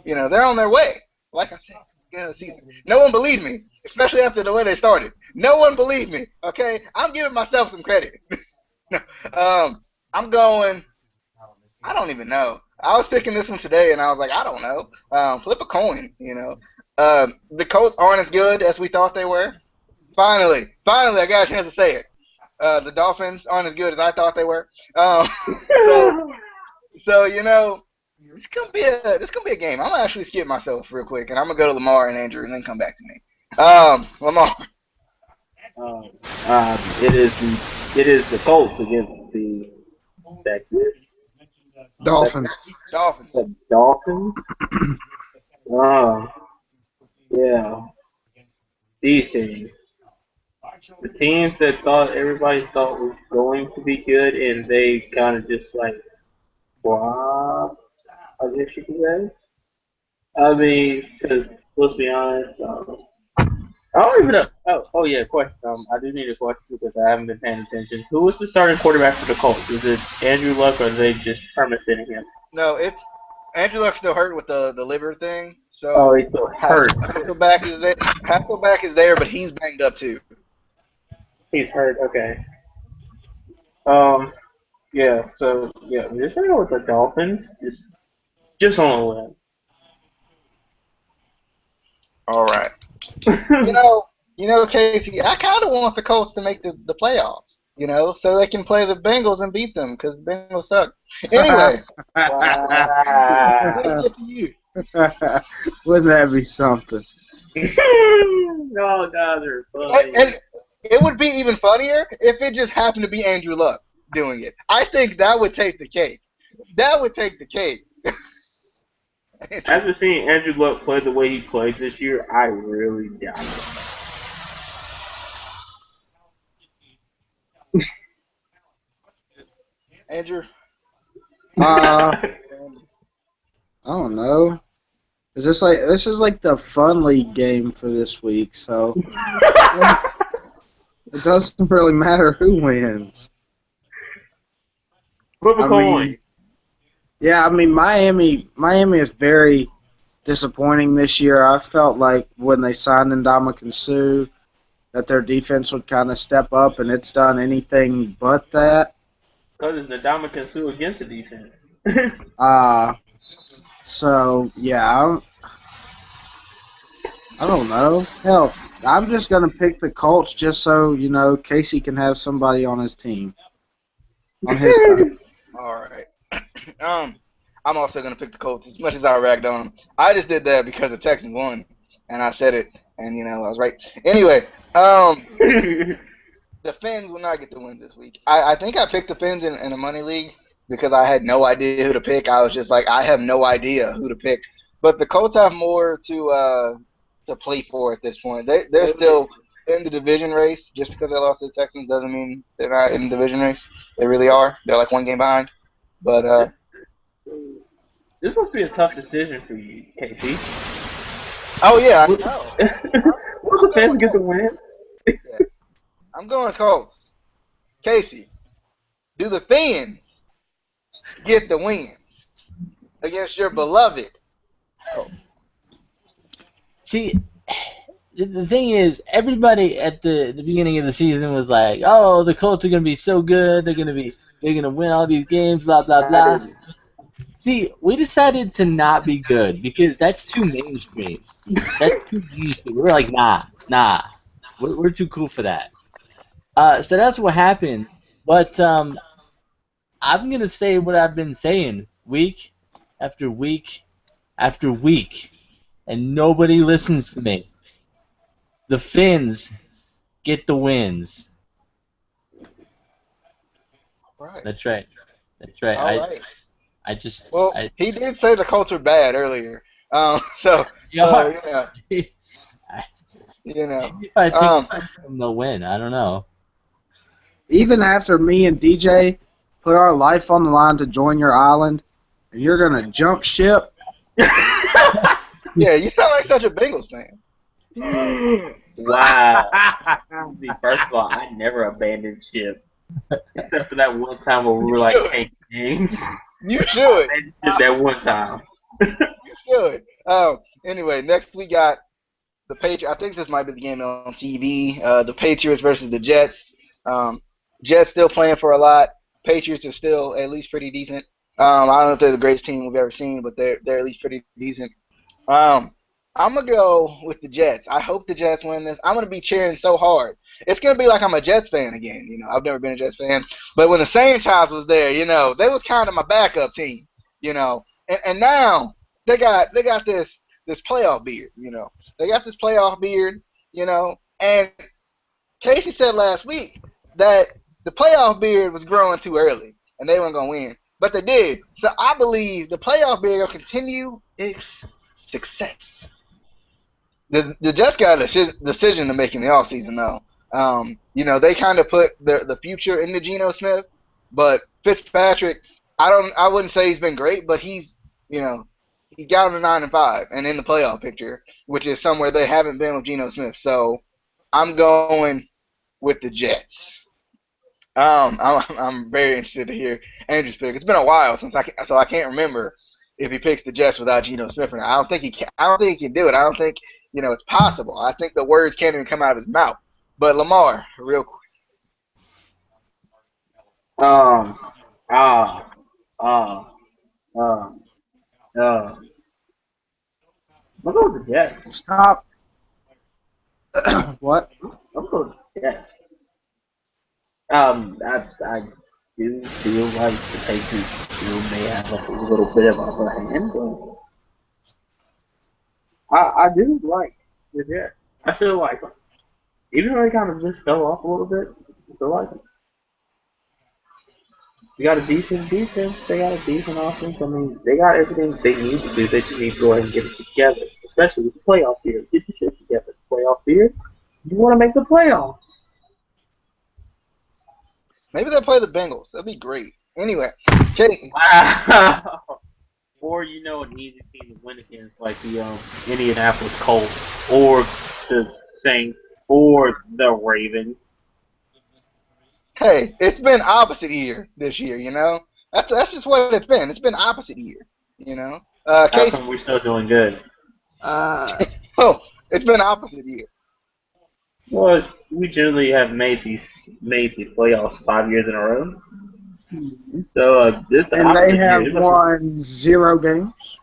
They're on their way. Like I said, beginning of the season. No one believed me, especially after the way they started. No one believed me. Okay, I'm giving myself some credit. No, I'm going. I don't even know. I was picking this one today, and I was like, I don't know. Flip a coin. The Colts aren't as good as we thought they were. Finally, I got a chance to say it. The Dolphins aren't as good as I thought they were. So it's gonna be a game. I'm gonna actually skip myself real quick, and I'm gonna go to Lamar and Andrew, and then come back to me. Lamar. It is the Colts against the Texans. Dolphins. The Dolphins. Yeah. These teams. The teams that everybody thought was going to be good, and they kind of just like flopped, I guess you could say. I mean, because let's be honest, I don't even know. Oh yeah, question. I do need a question because I haven't been paying attention. Who was the starting quarterback for the Colts? Is it Andrew Luck, or are they just permitting him? No, it's Andrew Luck's still hurt with the liver thing. So Oh, he's still hurt. Hasselback is there. Hasselback is there, but he's banged up too. He's hurt. Okay. Yeah. So yeah, I'm just gonna go with the Dolphins. Just on a win. All right. Casey, I kind of want the Colts to make the playoffs. So they can play the Bengals and beat them because the Bengals suck. Anyway, let's get to you. Wouldn't that be something? No, they're funny. And it would be even funnier if it just happened to be Andrew Luck doing it. I think that would take the cake. After seeing Andrew Luck play the way he played this year, I really doubt it. Andrew? I don't know. This is like the fun league game for this week, so it doesn't really matter who wins. Flip a coin. Yeah, I mean Miami is very disappointing this year. I felt like when they signed Ndamukong Suh that their defense would kind of step up, and it's done anything but that. Because it's Ndamukong Suh against the defense. So yeah, I don't know. Hell, I'm just gonna pick the Colts just so Casey can have somebody on his team, on his side. All right. I'm also gonna pick the Colts as much as I ragged on them. I just did that because the Texans won, and I said it, and I was right. Anyway, the Fins will not get the wins this week. I think I picked the Fins in a money league because I had no idea who to pick. I was just like, I have no idea who to pick. But the Colts have more to play for at this point. They're still in the division race. Just because they lost to the Texans doesn't mean they're not in the division race. They really are. They're like one game behind. But this must be a tough decision for you, Casey. Oh yeah, I know. What's the Fins get the win? Yeah. I'm going Colts. Casey, do the Fins get the wins against your beloved Colts? See, the thing is, everybody at the beginning of the season was like, "Oh, the Colts are gonna be so good. They're gonna win all these games." Blah blah blah. See, we decided to not be good because that's too mainstream. That's too mainstream. We're like, nah. We're too cool for that. So that's what happens. But I'm gonna say what I've been saying week after week after week, and nobody listens to me. The Fins get the wins. Right. That's right. All right. He did say the Colts are bad earlier. So I think they'll win. I don't know. Even after me and DJ put our life on the line to join your island, and you're gonna jump ship. Yeah, you sound like such a Bengals fan. Wow. First of all, I never abandoned ship. Except for that one time where we were like, hey, games. You should. Just that one time. You good. Anyway, next we got the Patriots. I think this might be the game on TV. The Patriots versus the Jets. Jets still playing for a lot. Patriots are still at least pretty decent. I don't know if they're the greatest team we've ever seen, but they're at least pretty decent. I'm gonna go with the Jets. I hope the Jets win this. I'm gonna be cheering so hard. It's gonna be like I'm a Jets fan again. I've never been a Jets fan, but when the Saints was there, they was kind of my backup team. And now they got this playoff beard. They got this playoff beard. And Casey said last week that the playoff beard was growing too early and they weren't gonna win, but they did. So I believe the playoff beard will continue its success. The Jets got a decision to make in the offseason, though. They kind of put the future into Geno Smith, but Fitzpatrick, I wouldn't say he's been great, but he got them to 9-5 and in the playoff picture, which is somewhere they haven't been with Geno Smith. So I'm going with the Jets. I'm very interested to hear Andrew's pick. It's been a while so I can't remember if he picks the Jets without Geno Smith or not. I don't think he can. I don't think he can do it. I don't think it's possible. I think the words can't even come out of his mouth. But Lamar, real quick. I'm going with the Jets. Stop. What? I'm going with the Jets. I do feel like the Patriots still may have a little bit of upper hand, but I do like the Jets. I still like them. Even though they kind of just fell off a little bit, I still like them. They got a decent defense. They got a decent offense. I mean, they got everything they need to do. They just need to go ahead and get it together, especially with the playoff year. Get your shit together. Playoff year, you want to make the playoffs. Maybe they'll play the Bengals. That'd be great. Anyway, Casey. Wow. Or an easy team to win against, like the Indianapolis Colts, or the Saints, or the Ravens. Hey, it's been opposite year this year. That's just what it's been. It's been opposite year. How Casey. come we're still doing good? Oh, it's been opposite year. Well, we generally have made these playoffs 5 years in a row. So this And they have year. won 0 games.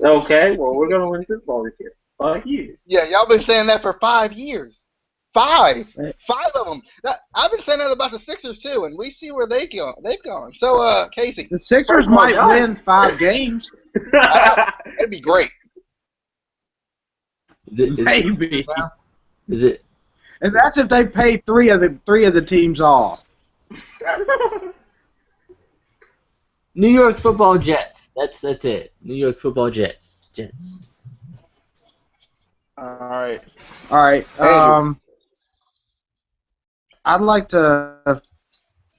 Okay, well we're gonna win Super Bowl this year. Fuck you. Yeah, y'all been saying that for 5 years. 5 of them. I've been saying that about the Sixers too, and we see where they've gone. So, Casey. The Sixers might win 5 games. It'd be great. Maybe. Is it? And that's if they pay three of the teams off. New York Football Jets. That's it. New York Football Jets. All right. I'd like to.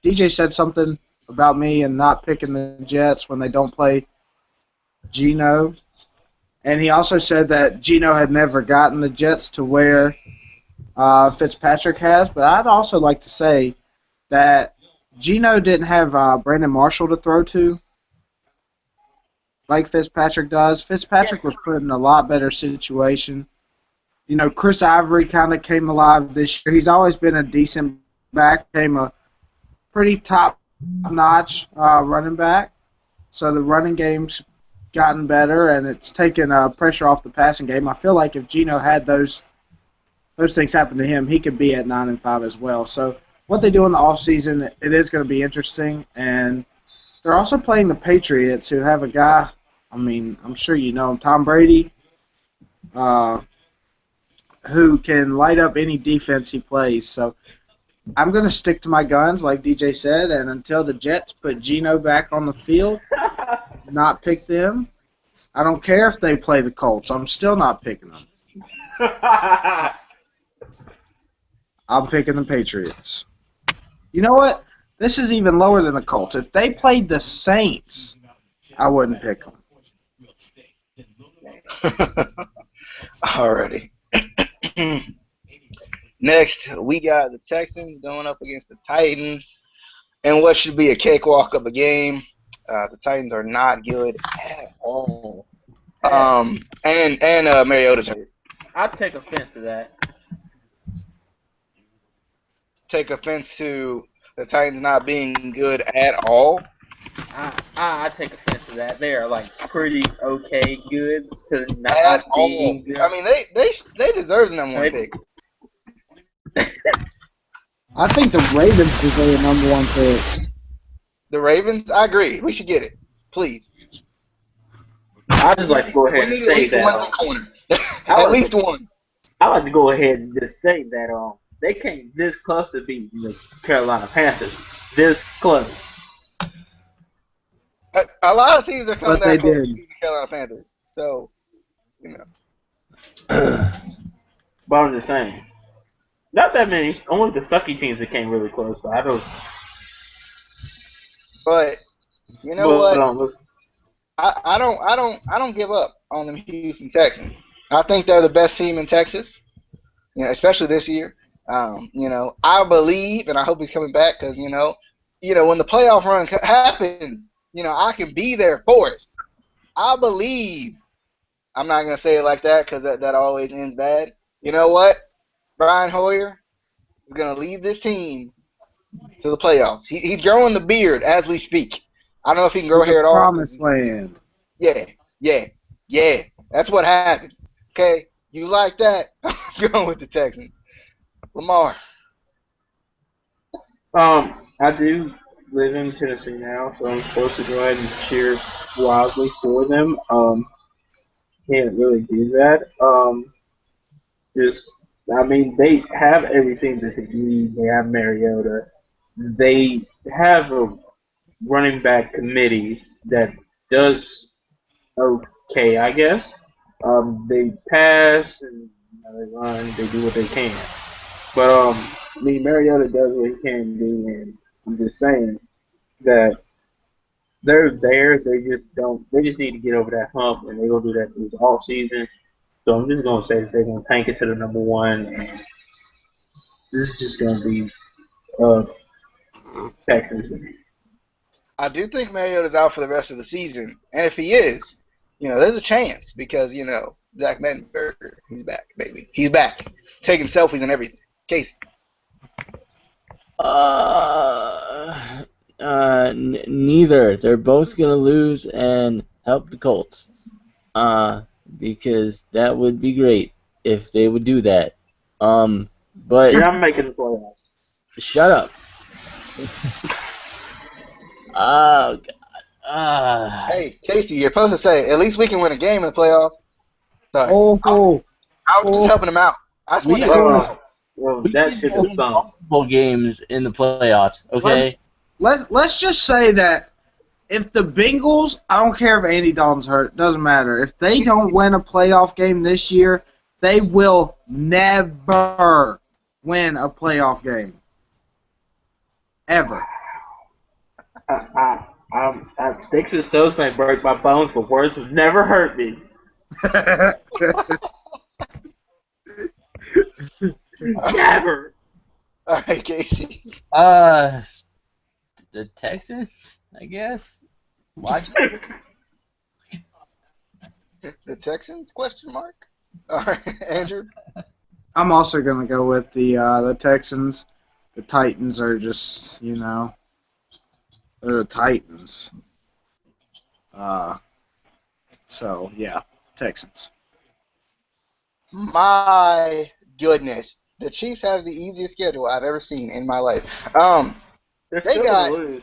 DJ said something about me and not picking the Jets when they don't play Geno, and he also said that Geno had never gotten the Jets to where Fitzpatrick has. But I'd also like to say that Geno didn't have Brandon Marshall to throw to like Fitzpatrick does. Fitzpatrick was put in a lot better situation. Chris Ivory kind of came alive this year. He's always been a decent back, became a pretty top-notch running back. So the running game's gotten better, and it's taken pressure off the passing game. I feel like if Geno had those things happen to him, he could be at 9-5 as well. So what they do in the offseason, it is going to be interesting. And they're also playing the Patriots, who have a guy, I'm sure you know him, Tom Brady, who can light up any defense he plays. So I'm going to stick to my guns, like DJ said, and until the Jets put Geno back on the field, not pick them. I don't care if they play the Colts. I'm still not picking them. I'm picking the Patriots. You know what? This is even lower than the Colts. If they played the Saints, I wouldn't pick them. Alrighty. Next, we got the Texans going up against the Titans, and what should be a cakewalk of a game. The Titans are not good at all. And Mariota's hurt. I take offense to that. Take offense to the Titans not being good at all. I take offense to that. They are like pretty okay good to not At all. being good. I mean, they deserve the number one pick. I think the Ravens deserve a number one pick. The Ravens, I agree. We should get it, please. I just like to go ahead We and need at say least that. one in the corner. At least one. I like to go ahead and just say that they came this close to beating the Carolina Panthers. This close. A lot of teams have come But they that close did. to beating the Carolina Panthers. So, you know. But I'm just saying. Not that many. Only the sucky teams that came really close. So I don't. But you know what? Look, I don't give up on the Houston Texans. I think they're the best team in Texas. You know, especially this year. You know, I believe, and I hope he's coming back because you know, when the playoff run happens, you know, I can be there for it. I believe. I'm not gonna say it like that because that always ends bad. You know what? Brian Hoyer is gonna lead this team to the playoffs. He's growing the beard as we speak. I don't know if he can grow hair at all. Promised land. Yeah. That's what happens. Okay, you like that? I'm going with the Texans. Lamar. I do live in Tennessee now, so I'm supposed to go ahead and cheer wildly for them. Can't really do that. I mean, they have everything that they need. They have Mariota. They have a running back committee that does okay, I guess. They pass and they run. They do what they can. But I mean, Mariota does what he can do, and I'm just saying that they're there. They just don't. They just need to get over that hump, and they're gonna do that through the off season. So I'm just gonna say that they're gonna tank it to the number one, and this is just gonna be Texans. I do think Mariota's out for the rest of the season, and if he is, you know, there's a chance because you know Zach Mettenberger, he's back, baby. He's back, taking selfies and everything. Casey. Neither. They're both gonna lose and help the Colts. Because that would be great if they would do that. But You're not making the playoffs. shut up. Oh God. Hey, Casey, you're supposed to say at least we can win a game in the playoffs. Sorry, I was just helping him out. I just want to help him out. Well, We that can should win have sung. multiple games in the playoffs. Okay. Let's just say that if the Bengals, I don't care if Andy Dalton's hurt, it doesn't matter. If they don't win a playoff game this year, they will never win a playoff game. Ever. Sticks and stones may break my bones, but words have never hurt me. Never. All right, Casey. The Texans, I guess. Watch. The Texans? Question mark. All right, Andrew. I'm also gonna go with the Texans. The Titans are just, you know, they're the Titans. So yeah, Texans. My goodness, the Chiefs have the easiest schedule I've ever seen in my life. They're They still got- gonna lose.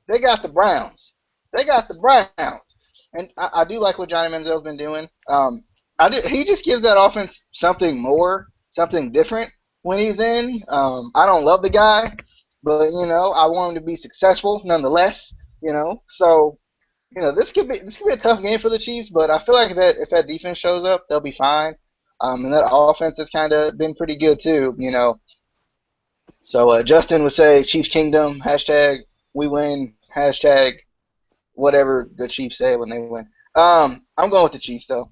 They got the Browns. And I do like what Johnny Manziel's been doing. He just gives that offense something more, something different when he's in. I don't love the guy, but you know I want him to be successful nonetheless. You know, so you know this could be a tough game for the Chiefs, but I feel like if that defense shows up, they'll be fine. And that offense has kind of been pretty good too. You know, so Justin would say Chiefs Kingdom hashtag we win hashtag whatever the Chiefs say when they win. I'm going with the Chiefs though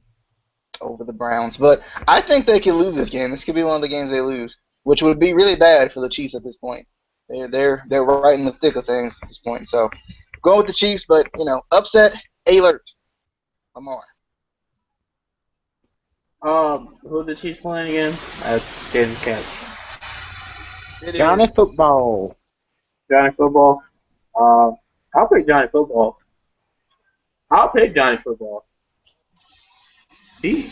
over the Browns, but I think they could lose this game. This could be one of the games they lose, which would be really bad for the Chiefs at this point. They're right in the thick of things at this point. So going with the Chiefs, but you know, upset alert Lamar. Who the Chiefs playing again? I didn't catch. It Johnny is Football. Johnny Football. I'll pick Johnny Football. I'll pick Johnny Football. He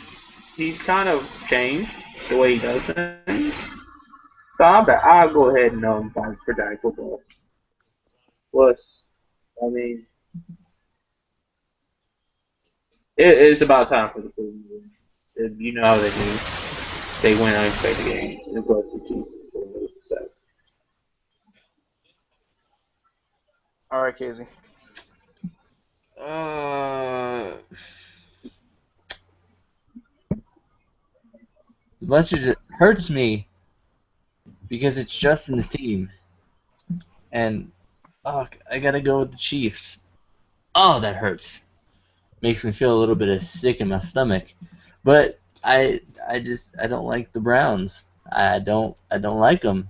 he's kind of changed the way he does things. So I'll go ahead and fight for Johnny Football. Plus, I mean, it's about time for the Cleveland win. You know how they do. They win unexpected games. And of course, the Chiefs lose. So. all right, Casey. As much as it hurts me because it's Justin's team, and I gotta go with the Chiefs. Oh, that hurts. Makes me feel a little bit of sick in my stomach. But I don't like the Browns. I don't like them.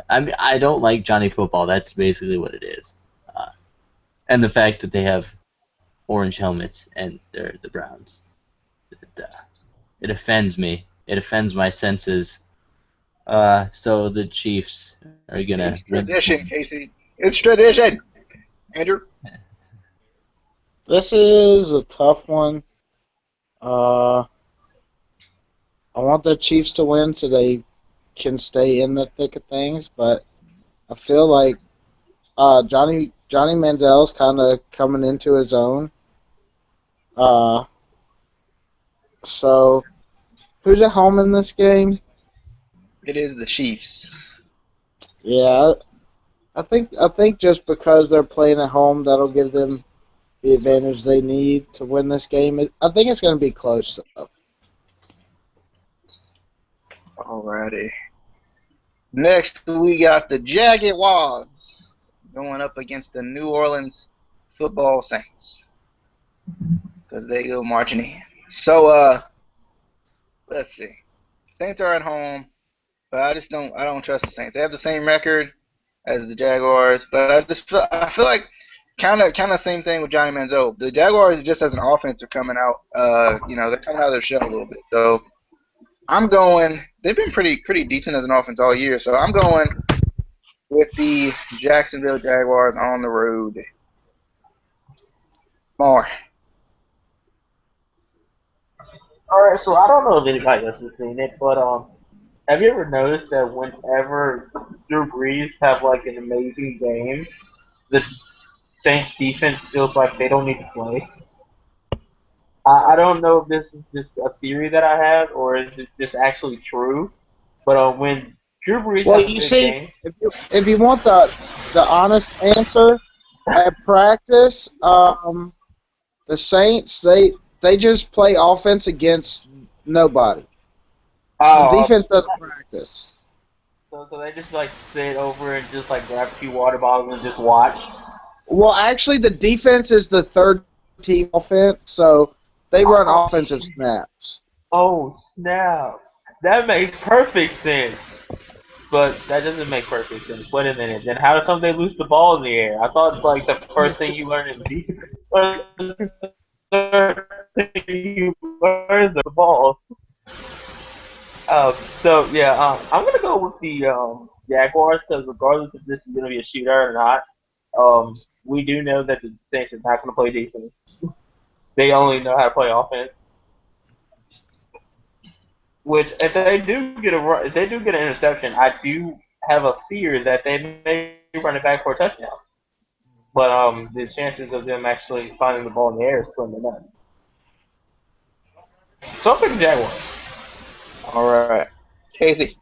I mean, I don't like Johnny Football. That's basically what it is. And the fact that they have orange helmets and they're the Browns. It offends me. It offends my senses. So the Chiefs are gonna It's win. tradition, Casey. It's tradition. Andrew. This is a tough one. I want the Chiefs to win so they can stay in the thick of things, but I feel like Johnny Manziel's kind of coming into his own. So who's at home in this game? It is the Chiefs. Yeah, I think just because they're playing at home, that'll give them the advantage they need to win this game. I think it's going to be close, though. Alrighty. Next, we got the Jaguars going up against the New Orleans Football Saints because they go marching in. So, let's see. Saints are at home, but I don't trust the Saints. They have the same record as the Jaguars, but I feel like kind of same thing with Johnny Manziel. The Jaguars just as an offense are coming out. They're coming out of their shell a little bit. So I'm going. They've been pretty decent as an offense all year. So I'm going with the Jacksonville Jaguars on the road. More. All right, so I don't know if anybody else has seen it, but have you ever noticed that whenever Drew Brees have like an amazing game, the Saints defense feels like they don't need to play? I don't know if this is just a theory that I have or is it just actually true, but when Drew Brees Well, has a you good see, game, if you want the honest answer, at practice, the Saints they just play offense against nobody. The oh, defense doesn't practice. so they just like sit over and just like grab a few water bottles and just watch. Well, actually, the defense is the third team offense, so they run offensive snaps. Oh snap! That makes perfect sense. But that doesn't make perfect sense. Wait a minute. Then how come they lose the ball in the air? I thought like the first thing you learn in defense, the thing you learn is the ball. So yeah, I'm gonna go with the Jaguars because regardless if this is gonna be a shootout or not, we do know that the Saints is not gonna play defense. They only know how to play offense. Which, if they do get if they do get an interception, I do have a fear that they may run it back for a touchdown. But the chances of them actually finding the ball in the air is slim to none. So I'm picking Jaguars. All right, Casey.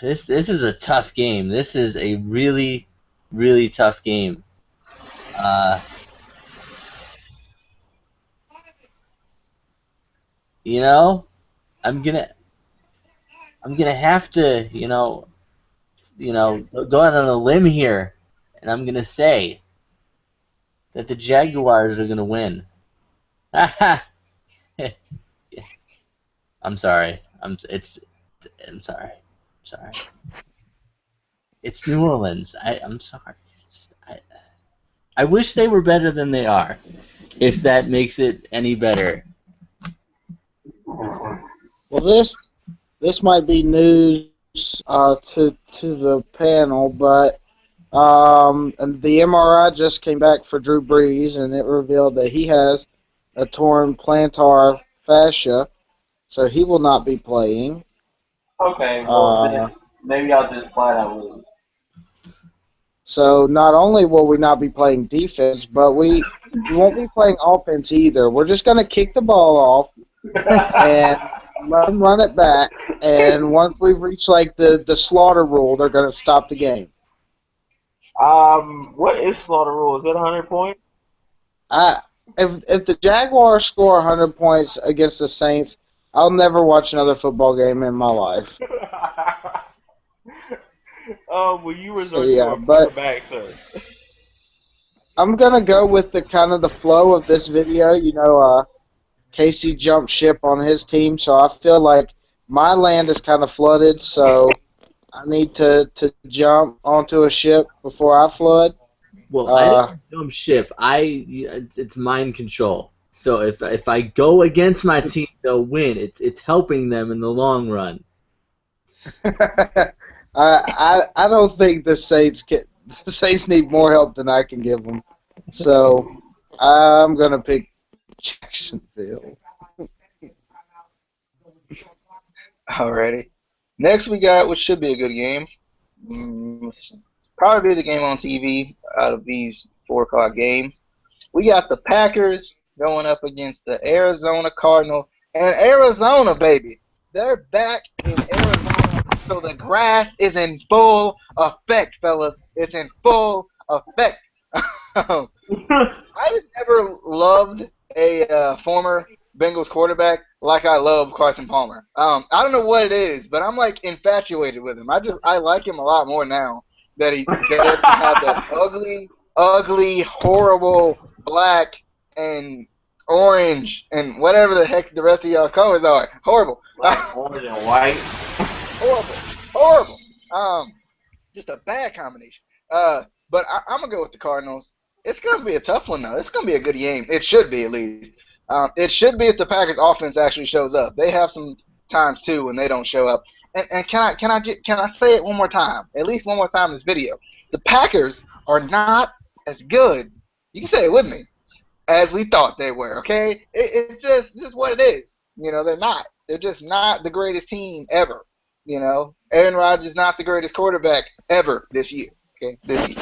This is a tough game. This is a really, really tough game. You know, I'm gonna have to, go out on a limb here, and I'm gonna say that the Jaguars are gonna win. I'm sorry. I'm sorry. It's New Orleans. I'm sorry. I wish they were better than they are. If that makes it any better. Well, this might be news to the panel, but and the MRI just came back for Drew Brees, and it revealed that he has a torn plantar fascia, so he will not be playing. Okay, well, then maybe I'll just flat out lose. So not only will we not be playing defense, but we won't be playing offense either. We're just going to kick the ball off and let them run it back. And once we've reached like the slaughter rule, they're going to stop the game. What is slaughter rule? Is it 100 points? If the Jaguars score 100 points against the Saints, I'll never watch another football game in my life. Will you resort So, to a quarterback, sir? I'm gonna go with the kind of the flow of this video. You know, Casey jumped ship on his team, so I feel like my land is kind of flooded. So I need to jump onto a ship before I flood. Well, I didn't jump ship. It's mind control. So if I go against my team, they'll win. It's helping them in the long run. I don't think the Saints need more help than I can give them. So I'm gonna pick Jacksonville. Alrighty. Next we got, which should be a good game. Probably be the game on TV out of these 4 o'clock games. We got the Packers going up against the Arizona Cardinals. And Arizona, baby, they're back in Arizona. So the grass is in full effect, fellas. It's in full effect. I never loved a former Bengals quarterback like I love Carson Palmer. I don't know what it is, but I'm like infatuated with him. I like him a lot more now that he doesn't have that ugly, horrible black and orange and whatever the heck the rest of y'all's colors are. Horrible. Like orange and white. Horrible. Just a bad combination. But I'm gonna go with the Cardinals. It's gonna be a tough one though. It's gonna be a good game. It should be at least. It should be if the Packers offense actually shows up. They have some times too when they don't show up. And can I say it one more time? At least one more time in this video. The Packers are not as good. You can say it with me. As we thought they were. Okay, it's just what it is. You know, they're not. They're just not the greatest team ever. You know, Aaron Rodgers is not the greatest quarterback ever this year. Okay, this year.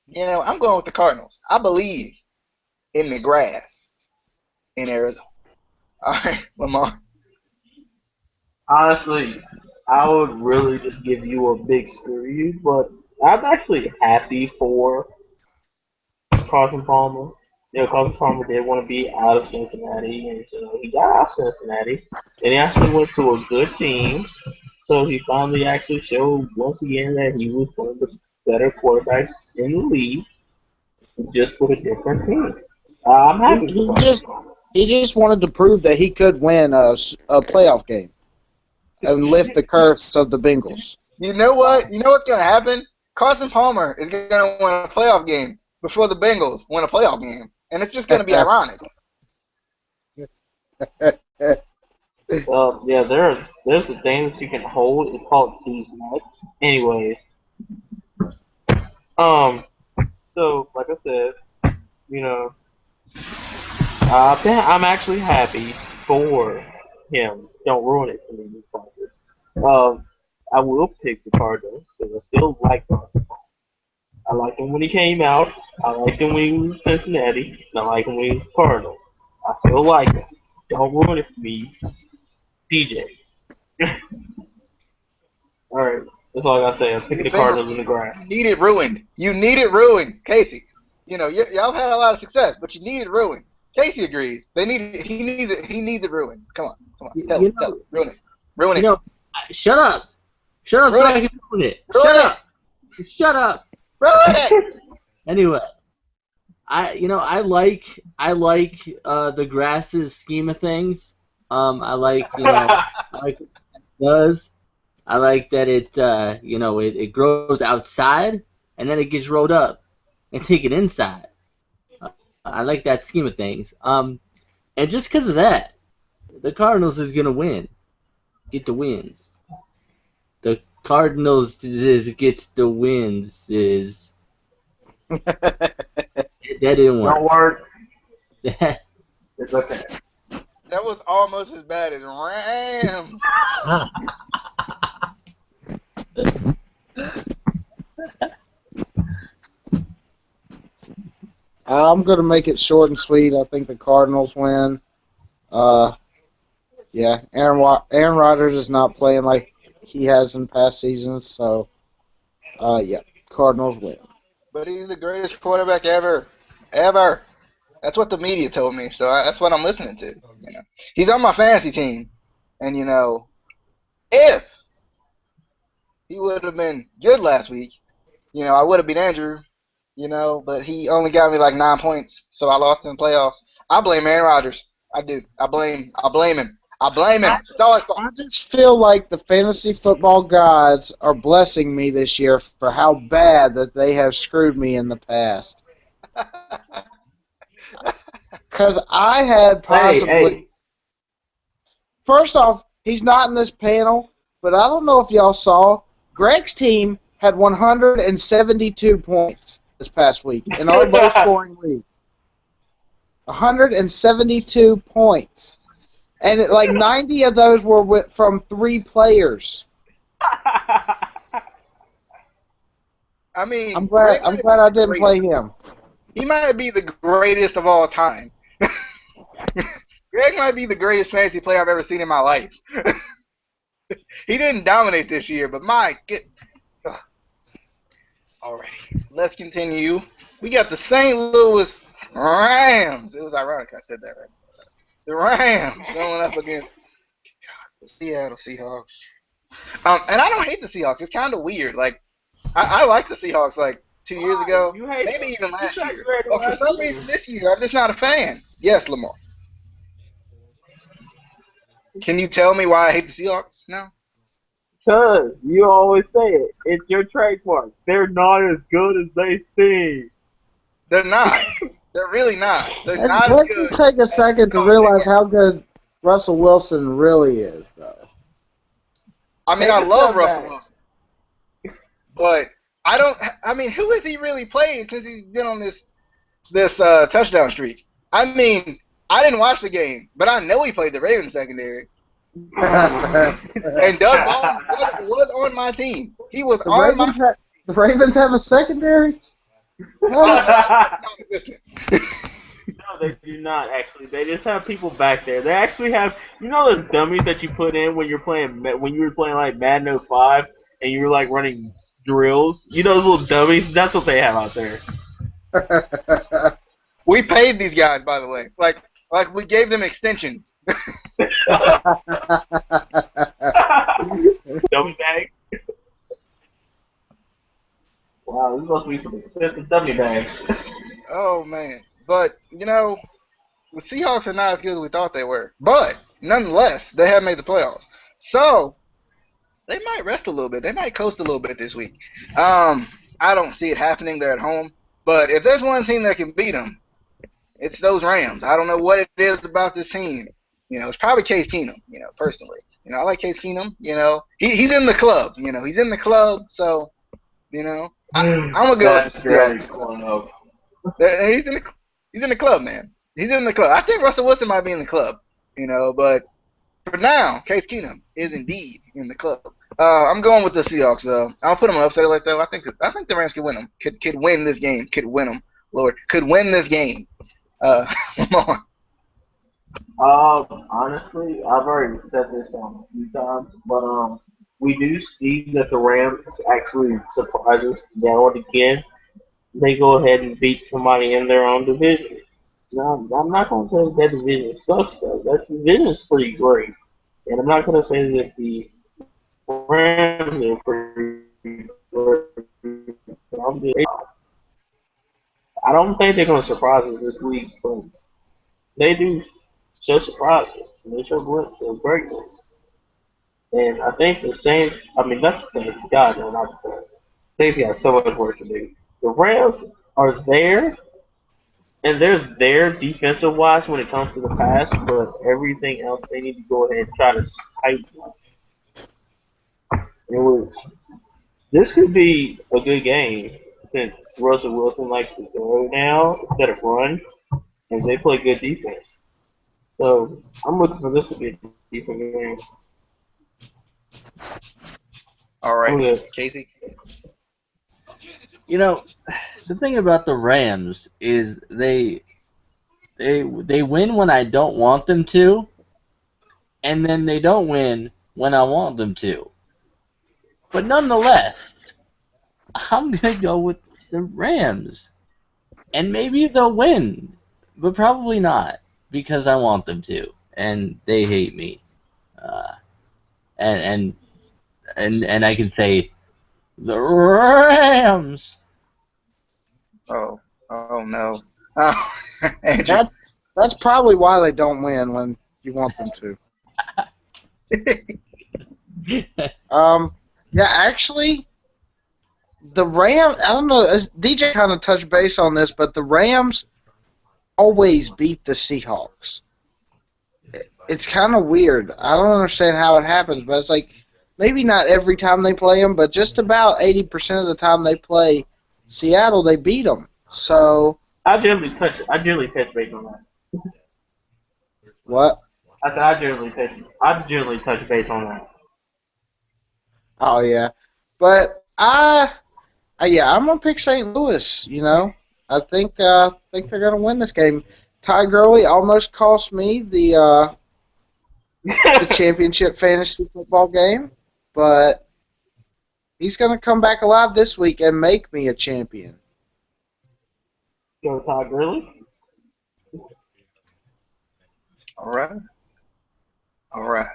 You know, I'm going with the Cardinals. I believe in the grass in Arizona. All right, Lamar. Honestly, I would really just give you a big screw you, but I'm actually happy for Carson Palmer. You know, Carson Palmer did want to be out of Cincinnati, and so he got out of Cincinnati, and he actually went to a good team. So he finally actually showed once again that he was one of the better quarterbacks in the league, just with a different team. I'm happy. He just wanted to prove that he could win a playoff game and lift the curse of the Bengals. You know what? You know what's going to happen? Carson Palmer is going to win a playoff game before the Bengals win a playoff game. And it's just going to be ironic. Well, yeah, there's a thing that you can hold. It's called these nuts. Anyways, so like I said, you know, I'm actually happy for him. Don't ruin it for me, this Cardinals. I will pick the Cardinals because I still like Carson Palmer. I liked him when he came out. I liked him when he was Cincinnati. And I like him when he was Cardinals. I still like him. Don't ruin it for me, DJ. Alright, that's all I gotta say. I'm picking the Cardinals in the grass. You need it ruined. You need it ruined, Casey. You know, y'all had a lot of success, but you need it ruined. Casey agrees. He needs it ruined. Come on. Tell him. Ruin it. You know, shut up. Shut up so I can ruin it. Shut up. Ruin it. Anyway, I like the grass's scheme of things. I like what it does. I like that it grows outside and then it gets rolled up. and take it inside. I like that scheme of things. And just because of that, the Cardinals is gonna win, get the wins. The Cardinals gets the wins. That didn't Don't work. work. It's okay. That was almost as bad as Rams. I'm going to make it short and sweet. I think the Cardinals win. Yeah, Aaron Rodgers is not playing like he has in past seasons, so yeah, Cardinals win. But he's the greatest quarterback ever. Ever. That's what the media told me, so that's what I'm listening to. You know, he's on my fantasy team, and you know, if he would have been good last week, you know, I would have beat Andrew. You know, but he only got me like 9 points, so I lost in the playoffs. I blame Aaron Rodgers. I do. I blame him. I blame him. It's all his fault. I just feel like the fantasy football gods are blessing me this year for how bad that they have screwed me in the past. Because I had possibly... Hey. First off, he's not in this panel, but I don't know if y'all saw, Greg's team had 172 points this past week in our low-scoring league. 172 points. And like 90 of those were from 3 players. I mean, I'm glad I didn't play him. He might be the greatest of all time. Greg might be the greatest fantasy player I've ever seen in my life. He didn't dominate this year, but alrighty, let's continue. We got the St. Louis Rams. It was ironic I said that right. The Rams going up against the Seattle Seahawks. And I don't hate the Seahawks. It's kind of weird. Like, I liked the Seahawks like 2 years ago, maybe even last year. But for some reason this year, I'm just not a fan. Yes, Lamar. Can you tell me why I hate the Seahawks now? Because you always say it. It's your trademark. They're not as good as they seem. They're not. They're really not. They're not as Let's good. just take a second to realize how good Russell Wilson really is, though. I mean, I love Russell Wilson. But I mean, who has he really played since he's been on this touchdown streak? I mean, I didn't watch the game, but I know he played the Ravens secondary. And Doug Baldwin was on my team. He was on my team. The Ravens have a secondary? No, they do not actually. They just have people back there. They actually have, you know, those dummies that you put in when you were playing like Madden 05 and you were like running drills. You know those little dummies? That's what they have out there. We paid these guys, by the way. Like we gave them extensions. Dummy bag. Wow, this must be some expensive dummy bags. Oh man, but you know, the Seahawks are not as good as we thought they were. But nonetheless, they have made the playoffs, so they might rest a little bit. They might coast a little bit this week. I don't see it happening. They're at home, but if there's one team that can beat them, it's those Rams. I don't know what it is about this team. You know, it's probably Case Keenum. You know, personally, you know, I like Case Keenum. You know, he's in the club. You know, he's in the club. So, you know, I'm gonna go with the Seahawks. He's in the club, man. He's in the club. I think Russell Wilson might be in the club. You know, but for now, Case Keenum is indeed in the club. I'm going with the Seahawks. I'll put them on upset alert though. I think the Rams could win them. Could win this game. Could win them. Lord, could win this game. Lamar. Honestly, I've already said this a few times, but we do see that the Rams actually surprise us down again. They go ahead and beat somebody in their own division. Now, I'm not going to say that division sucks, though. That division is pretty great. And I'm not going to say that the Rams are pretty great. I don't think they're going to surprise us this week, but they do show surprises. They show glimpses of greatness. And I think the Saints, I mean, not the Saints, God, no, not the Saints. Saints got so much work to do. The Rams are there, and they're there defensive wise when it comes to the pass, but everything else they need to go ahead and try to tighten up. In which this could be a good game since Russell Wilson likes to throw now instead of run, and they play good defense. So I'm looking for this to be a decent game. All right, Okay. Casey. You know, the thing about the Rams is they win when I don't want them to, and then they don't win when I want them to. But nonetheless, I'm gonna go with the Rams, and maybe they'll win, but probably not because I want them to, and they hate me. Uh, and and I can say the Rams. Oh no. Oh, Andrew. That's probably why they don't win when you want them to. Yeah, actually, the Rams. I don't know. DJ kind of touched base on this, but the Rams always beat the Seahawks. It's kind of weird. I don't understand how it happens, but it's like maybe not every time they play them, but just about 80% of the time they play Seattle, they beat them. So I generally touch base on that. what? I said I generally touch base on that. Oh yeah, but yeah, I'm gonna pick St. Louis. You know, I think they're gonna win this game. Ty Gurley almost cost me the championship fantasy football game, but he's gonna come back alive this week and make me a champion. Go Todd Gurley. All right.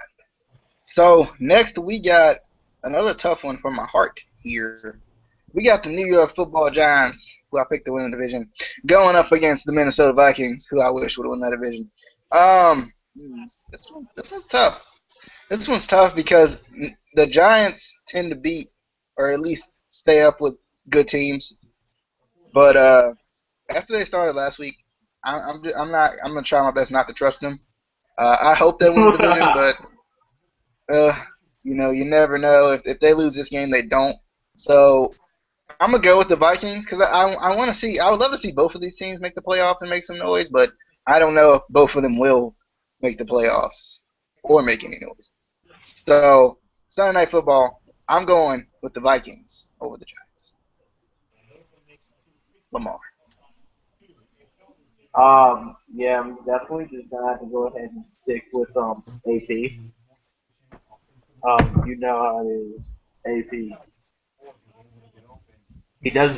So next we got another tough one for my heart here. We got the New York Football Giants, who I picked to win the division, going up against the Minnesota Vikings, who I wish would have won that division. This one's tough. This one's tough because the Giants tend to beat, or at least stay up with good teams. But after they started last week, I'm gonna try my best not to trust them. I hope they win the division, but you never know. If they lose this game, they don't. So I'm gonna go with the Vikings because I want to see. I would love to see both of these teams make the playoffs and make some noise, but I don't know if both of them will make the playoffs or make any noise. So Sunday Night Football, I'm going with the Vikings over the Giants. Lamar. Yeah, I'm definitely just gonna have to go ahead and stick with AP. You know how it is. AP. He does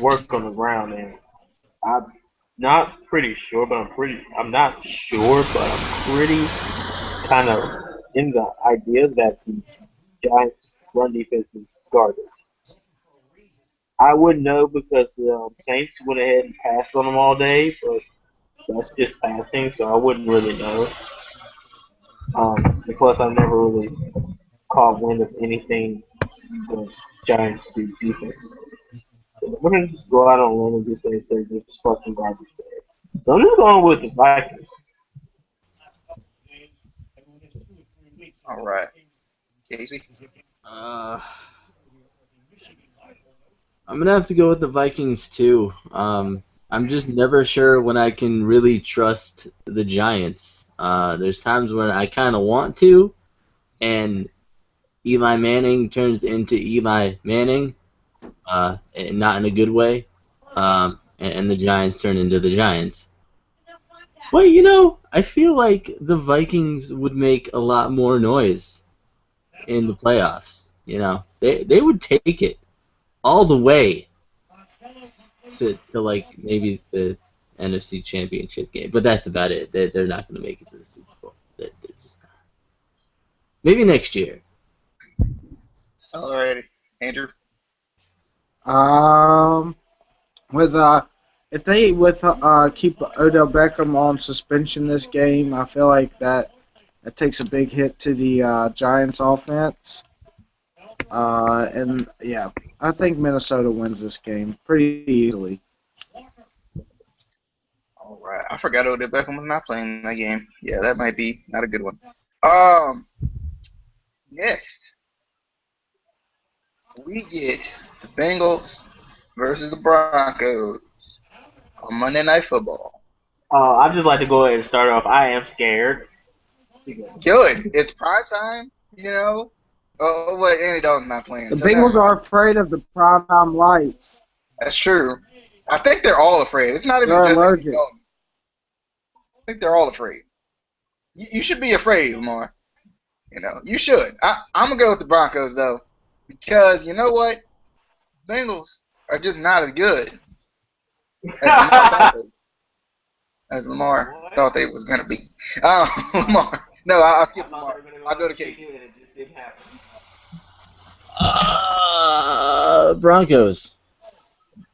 work on the ground, and I'm not pretty sure, but I'm not sure, but I'm pretty kind of in the idea that the Giants' run defense is garbage. I wouldn't know because the Saints went ahead and passed on them all day, but that's just passing, so I wouldn't really know. And plus, I've never really caught wind of anything the Giants do defense. So we're gonna just go out on a limb and just say they're just fucking garbage there. So I'm just going with the Vikings. All right. Casey. Uh, I'm gonna have to go with the Vikings too. I'm just never sure when I can really trust the Giants. There's times when I kind of want to, and Eli Manning turns into Eli Manning, and not in a good way, and the Giants turn into the Giants. But I feel like the Vikings would make a lot more noise in the playoffs. They would take it all the way to like maybe the NFC Championship game, but that's about it. They're not going to make it to the Super Bowl. They're just not. Maybe next year. All righty. Andrew. With if they keep Odell Beckham on suspension this game, I feel like that takes a big hit to the Giants offense. And yeah, I think Minnesota wins this game pretty easily. I forgot Odell Beckham was not playing that game. Yeah, that might be not a good one. Next we get the Bengals versus the Broncos on Monday Night Football. I'd just like to go ahead and start off. I am scared. Good. It's prime time, you know. Oh, wait, Andy Dalton's not playing. The So never Bengals are mind. afraid of the primetime lights. That's true. I think they're all afraid. It's not even They're just Andy allergic. Dalton. I think they're all afraid. You should be afraid, Lamar. You know, you should. I'm going to go with the Broncos, though, because you know what? Bengals are just not as good as Lamar thought they was going to be. Lamar. No, I'll skip Lamar. I'll go to Casey. It just didn't happen. Broncos.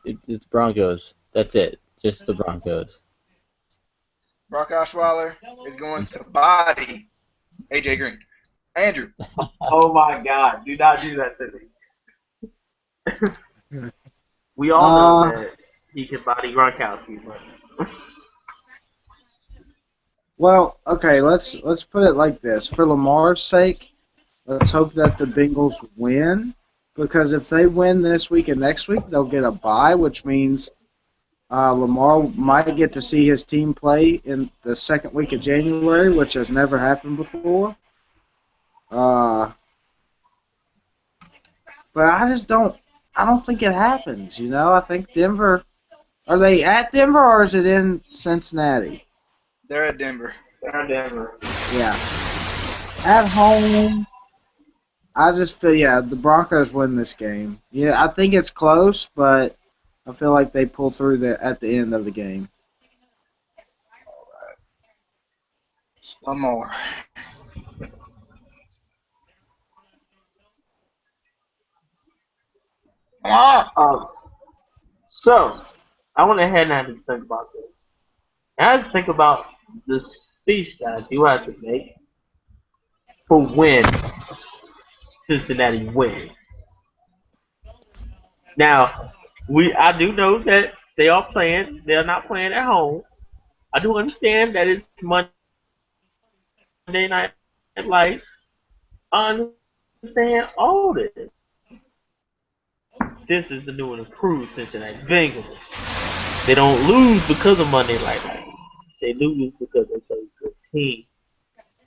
It's Broncos. That's it. Just the Broncos. Brock Osweiler is going to body AJ Green. Andrew. Oh my God! Do not do that to me. We all know that he can body Gronkowski, but Well, okay, let's put it like this. For Lamar's sake, let's hope that the Bengals win, because if they win this week and next week, they'll get a bye, which means Lamar might get to see his team play in the second week of January, which has never happened before. But I just don't think it happens, you know? I think Denver, are they at Denver or is it in Cincinnati? They're at Denver. they're in Denver. Yeah. At home, I just feel, the Broncos win this game. Yeah, I think it's close, but I feel like they pull through at the end of the game. One more. Lamar! So I went ahead and had to think about this. I had to think about the speech that I do have to make for when Cincinnati wins. Now, I do know that they're not playing at home. I do understand that it's Monday Night Lights. I understand all this. This is the new and improved Cincinnati Bengals. They don't lose because of Monday Night Lights. They lose because they play a good team.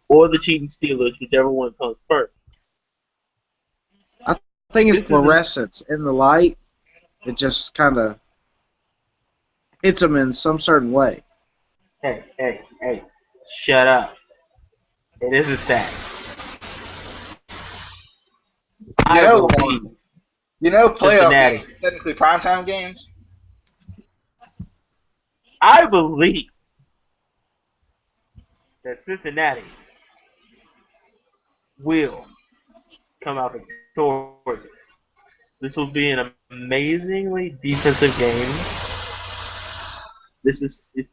Or the cheating Steelers, whichever one comes first. I think it's fluorescence in the light. It just kind of hits them in some certain way. Hey, shut up. It isn't that. You know, playoff Cincinnati. games, technically primetime games. I believe that Cincinnati will come out victorious. This will be an amazingly defensive game. This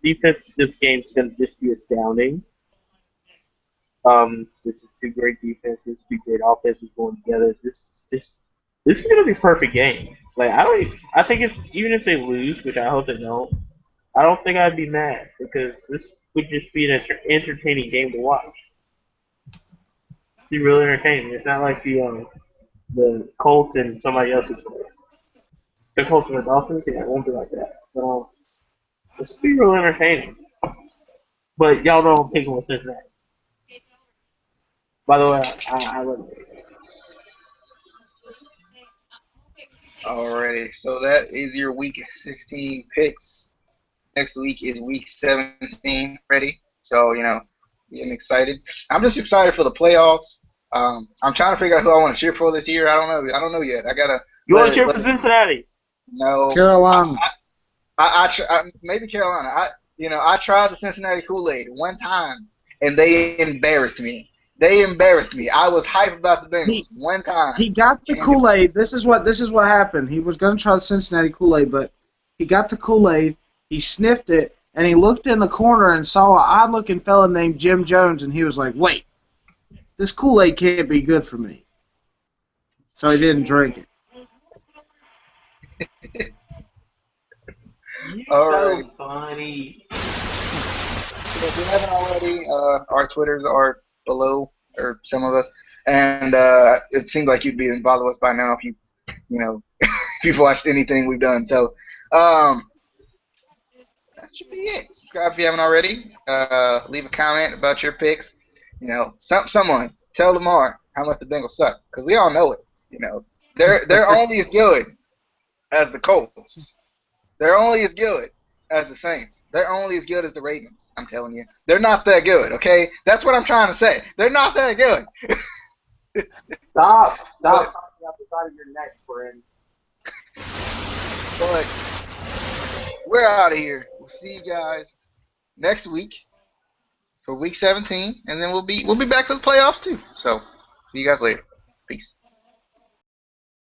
defensive game is going to just be astounding. This is two great defenses, two great offenses going together. This is going to be a perfect game. Like I think it's even if they lose, which I hope they don't. I don't think I'd be mad because this would just be an entertaining game to watch. It'd be really entertaining. It's not like the Colts and somebody else's place. The Colts and the Dolphins, yeah, it won't be like that. So this would be really entertaining. But y'all know I'm picking with Cincinnati. By the way, I love it. Alrighty, so that is your week 16 picks. Next week is week 17 ready. So, you know, getting excited. I'm just excited for the playoffs. I'm trying to figure out who I want to cheer for this year. I don't know yet. I gotta. You want to cheer for Cincinnati? No. Carolina. Maybe Carolina. I tried the Cincinnati Kool-Aid one time, and they embarrassed me. I was hyped about the Bengals one time. He got the Kool-Aid. This is what happened. He was going to try the Cincinnati Kool-Aid, but he got the Kool-Aid. He sniffed it, and he looked in the corner and saw an odd-looking fella named Jim Jones, and he was like, "Wait, this Kool-Aid can't be good for me." So he didn't drink it. You're Alrighty. so funny. If you haven't already, our Twitters are below, or some of us, and it seems like you'd be involved with us by now if if you've watched anything we've done. So, that should be it. Subscribe if you haven't already. Leave a comment about your picks. Someone tell Lamar how much the Bengals suck, because we all know it. They're only as good as the Colts. They're only as good as the Saints. They're only as good as the Ravens. I'm telling you, they're not that good. Okay, that's what I'm trying to say. They're not that good. Stop talking out the side of your neck, friend. But we're out of here. We'll see you guys next week for week 17, and then we'll be back to the playoffs too. So, see you guys later. Peace.